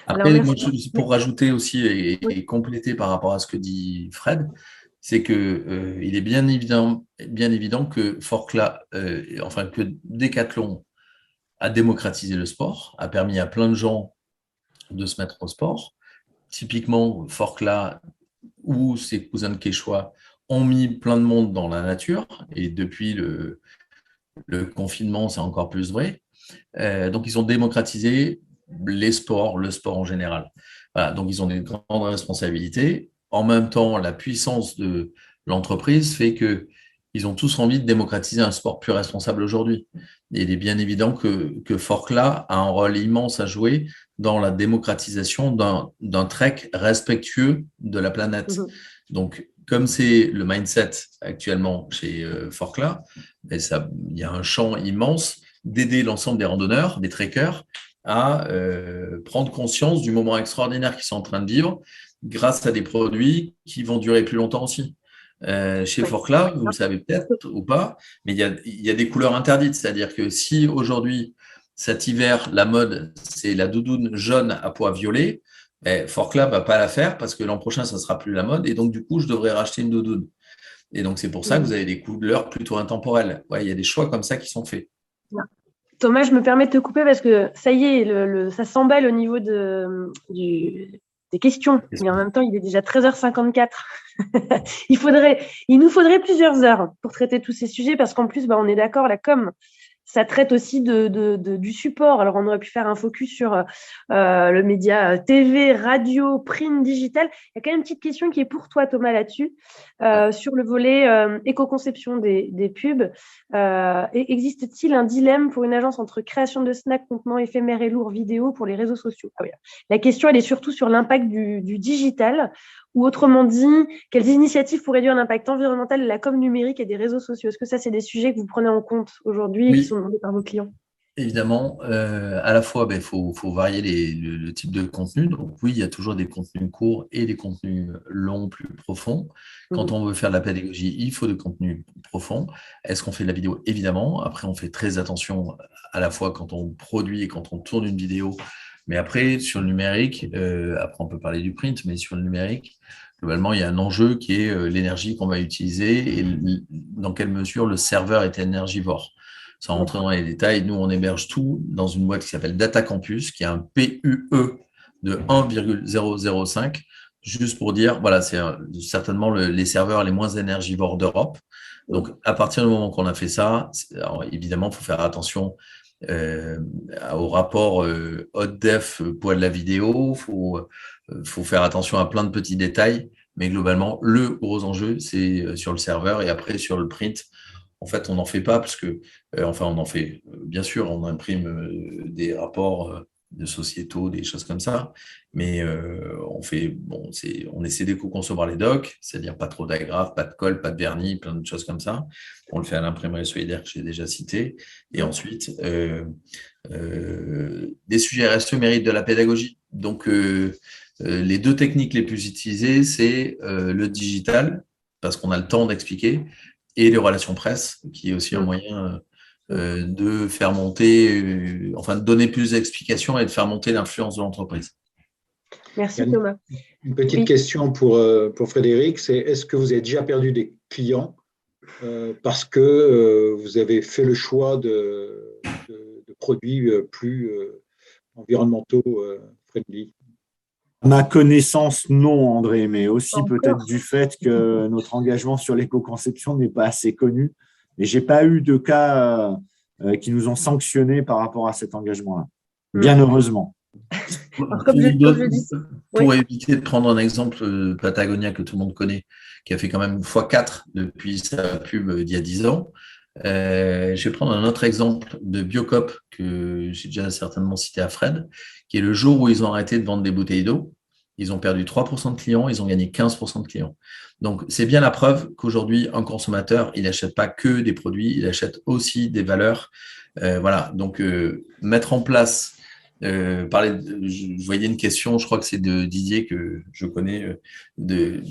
Après, moi, pour rajouter aussi et compléter par rapport à ce que dit Fred, c'est que il est bien évident que que Decathlon a démocratisé le sport, a permis à plein de gens de se mettre au sport. Typiquement, Forclaz ou ses cousins de Quechua ont mis plein de monde dans la nature, et depuis le confinement, c'est encore plus vrai. Donc, ils ont démocratisé le sport en général. Voilà, donc, ils ont des grandes responsabilités. En même temps, la puissance de l'entreprise fait qu'ils ont tous envie de démocratiser un sport plus responsable aujourd'hui. Et il est bien évident que Forclaz a un rôle immense à jouer dans la démocratisation d'un trek respectueux de la planète. Donc, comme c'est le mindset actuellement chez Forclaz, il y a un champ immense d'aider l'ensemble des randonneurs, des trekkers, à prendre conscience du moment extraordinaire qu'ils sont en train de vivre grâce à des produits qui vont durer plus longtemps aussi. Chez Forclaz, vous le savez peut-être ou pas, mais il y a des couleurs interdites. C'est-à-dire que si aujourd'hui, cet hiver, la mode, c'est la doudoune jaune à pois violet, Forclaz ne va pas la faire parce que l'an prochain, ça ne sera plus la mode. Et donc, du coup, je devrais racheter une doudoune. Et donc, c'est pour ça que vous avez des couleurs plutôt intemporelles. Ouais, il y a des choix comme ça qui sont faits. Thomas, je me permets de te couper parce que ça y est, ça s'emballe au niveau des questions. Mais en même temps, il est déjà 13h54. Il nous faudrait plusieurs heures pour traiter tous ces sujets parce qu'en plus, on est d'accord, la com, ça traite aussi du support. Alors, on aurait pu faire un focus sur le média TV, radio, print, digital. Il y a quand même une petite question qui est pour toi, Thomas, là-dessus, sur le volet éco-conception des pubs. Existe-t-il un dilemme pour une agence entre création de snacks, contenant éphémères et lourds, vidéo pour les réseaux sociaux? La question, elle est surtout sur l'impact du digital, ou autrement dit, quelles initiatives pour réduire l'impact environnemental de la com numérique et des réseaux sociaux? Est-ce que ça, c'est des sujets que vous prenez en compte aujourd'hui et qui sont demandés par vos clients? Évidemment, à la fois, faut varier le type de contenu. Donc oui, il y a toujours des contenus courts et des contenus longs, plus profonds. Quand on veut faire de la pédagogie, il faut des contenus profonds. Est-ce qu'on fait de la vidéo? Évidemment. Après, on fait très attention à la fois quand on produit et quand on tourne une vidéo. Mais après, sur le numérique, après on peut parler du print, mais sur le numérique, globalement, il y a un enjeu qui est l'énergie qu'on va utiliser et dans quelle mesure le serveur est énergivore. Sans rentrer dans les détails, nous, on héberge tout dans une boîte qui s'appelle Data Campus, qui a un PUE de 1,005, juste pour dire, voilà, c'est certainement les serveurs les moins énergivores d'Europe. Donc, à partir du moment qu'on a fait ça, alors, évidemment, il faut faire attention au rapport haute def poids de la vidéo, faut faire attention à plein de petits détails, mais globalement, le gros enjeu, c'est sur le serveur et après sur le print. En fait, on n'en fait pas parce que, on en fait, bien sûr, on imprime des rapports de sociétaux, des choses comme ça, mais on essaie d'éco-concevoir les docs, c'est-à-dire pas trop d'agrafes, pas de colle, pas de vernis, plein de choses comme ça. On le fait à l'imprimerie solidaire que j'ai déjà cité. Et ensuite, des sujets RSE méritent de la pédagogie. Donc, les deux techniques les plus utilisées, c'est le digital, parce qu'on a le temps d'expliquer, et les relations presse, qui est aussi un moyen de faire monter, de donner plus d'explications et de faire monter l'influence de l'entreprise. Merci Thomas. Une petite question pour Frédéric, c'est est-ce que vous avez déjà perdu des clients parce que vous avez fait le choix de produits plus environnementaux friendly? À ma connaissance, non, André, mais aussi Encore. peut-être du fait que notre engagement sur l'éco-conception n'est pas assez connu. Et je n'ai pas eu de cas qui nous ont sanctionnés par rapport à cet engagement-là. Bien heureusement. Alors, comme je le dis, Pour oui. éviter de prendre un exemple, Patagonia, que tout le monde connaît, qui a fait quand même x4 depuis sa pub d'il y a 10 ans. Je vais prendre un autre exemple de Biocop que j'ai déjà certainement cité à Fred, qui est le jour où ils ont arrêté de vendre des bouteilles d'eau. Ils ont perdu 3% de clients, ils ont gagné 15% de clients. Donc, c'est bien la preuve qu'aujourd'hui, un consommateur, il n'achète pas que des produits, il achète aussi des valeurs. Voilà, donc mettre en place, je voyais une question, je crois que c'est de Didier que je connais, de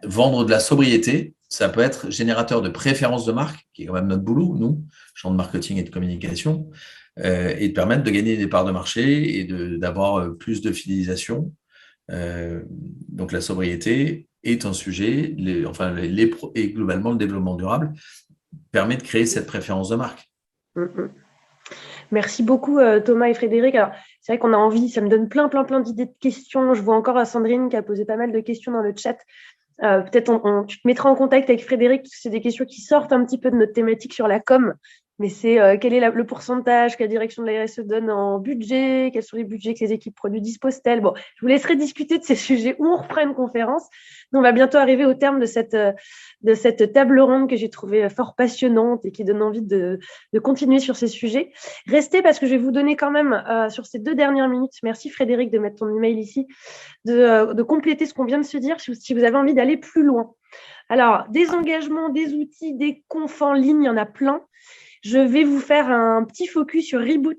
vendre de la sobriété. Ça peut être générateur de préférence de marque, qui est quand même notre boulot, nous, champ de marketing et de communication, et de permettre de gagner des parts de marché et d'avoir plus de fidélisation. Donc la sobriété est un sujet, et globalement le développement durable permet de créer cette préférence de marque. Merci beaucoup Thomas et Frédéric. Alors, c'est vrai qu'on a envie, ça me donne plein d'idées de questions. Je vois encore Sandrine qui a posé pas mal de questions dans le chat. Peut-être tu te mettras en contact avec Frédéric parce que c'est des questions qui sortent un petit peu de notre thématique sur la com. Mais c'est quel est le pourcentage que la direction de la RSE donne en budget, quels sont les budgets que les équipes produits disposent-elles. Bon, je vous laisserai discuter de ces sujets où on reprend une conférence. Nous, on va bientôt arriver au terme de cette table ronde que j'ai trouvée fort passionnante et qui donne envie de continuer sur ces sujets. Restez parce que je vais vous donner quand même sur ces 2 dernières minutes, merci Frédéric de mettre ton email ici, de compléter ce qu'on vient de se dire si vous avez envie d'aller plus loin. Alors, des engagements, des outils, des confs en ligne, il y en a plein. Je vais vous faire un petit focus sur Reboot.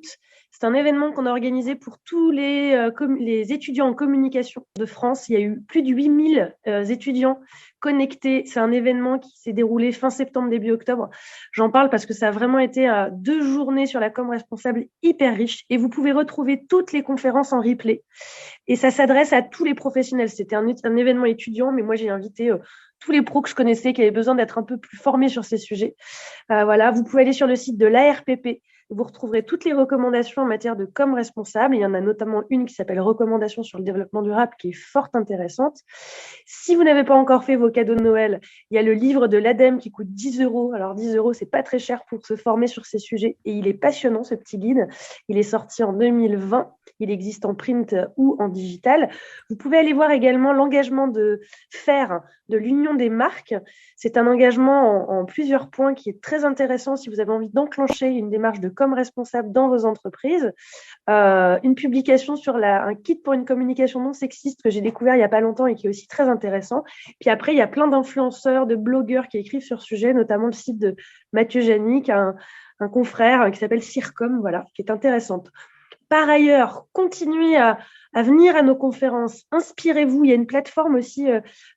C'est un événement qu'on a organisé pour tous les étudiants en communication de France. Il y a eu plus de 8000 étudiants connectés. C'est un événement qui s'est déroulé fin septembre, début octobre. J'en parle parce que ça a vraiment été 2 journées sur la com responsable hyper riches. Et vous pouvez retrouver toutes les conférences en replay. Et ça s'adresse à tous les professionnels. C'était un événement étudiant, mais moi, j'ai invité tous les pros que je connaissais qui avaient besoin d'être un peu plus formés sur ces sujets. Voilà, vous pouvez aller sur le site de l'ARPP. Vous retrouverez toutes les recommandations en matière de com responsable. Il y en a notamment une qui s'appelle Recommandations sur le développement durable qui est fort intéressante. Si vous n'avez pas encore fait vos cadeaux de Noël, il y a le livre de l'ADEME qui coûte 10 €. Alors 10 €, c'est pas très cher pour se former sur ces sujets et il est passionnant ce petit guide. Il est sorti en 2020. Il existe en print ou en digital. Vous pouvez aller voir également l'engagement de FAIRE de l'Union des marques. C'est un engagement en plusieurs points qui est très intéressant si vous avez envie d'enclencher une démarche de com responsable dans vos entreprises. Une publication sur un kit pour une communication non sexiste que j'ai découvert il n'y a pas longtemps et qui est aussi très intéressant. Puis après, il y a plein d'influenceurs, de blogueurs qui écrivent sur ce sujet, notamment le site de Mathieu Janik, un confrère qui s'appelle Circom, voilà, qui est intéressante. Par ailleurs, continuez à venir à nos conférences. Inspirez-vous. Il y a une plateforme aussi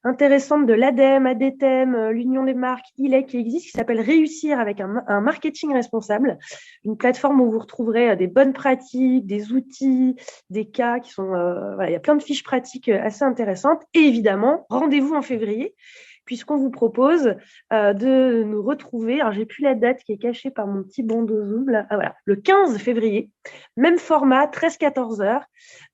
intéressante de l'ADEME, ADTEM, l'Union des marques, ILEC qui existe, qui s'appelle Réussir avec un marketing responsable. Une plateforme où vous retrouverez des bonnes pratiques, des outils, des cas qui sont… voilà, il y a plein de fiches pratiques assez intéressantes. Et évidemment, rendez-vous en février, puisqu'on vous propose de nous retrouver. Alors, j'ai plus la date qui est cachée par mon petit bandeau Zoom. Là. Ah, voilà, le 15 février, même format, 13-14 heures.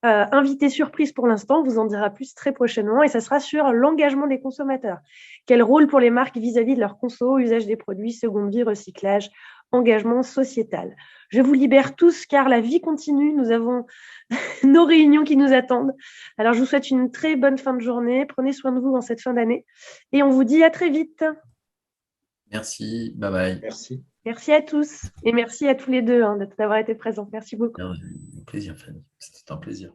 Invité surprise pour l'instant, on vous en dira plus très prochainement. Et ça sera sur l'engagement des consommateurs. Quel rôle pour les marques vis-à-vis de leur conso, usage des produits, seconde vie, recyclage, engagement sociétal. Je vous libère tous car la vie continue. Nous avons nos réunions qui nous attendent. Alors, je vous souhaite une très bonne fin de journée. Prenez soin de vous en cette fin d'année. Et on vous dit à très vite. Merci. Bye bye. Merci. Merci à tous. Et merci à tous les deux d'avoir été présents. Merci beaucoup. Un plaisir, Fanny. C'était un plaisir.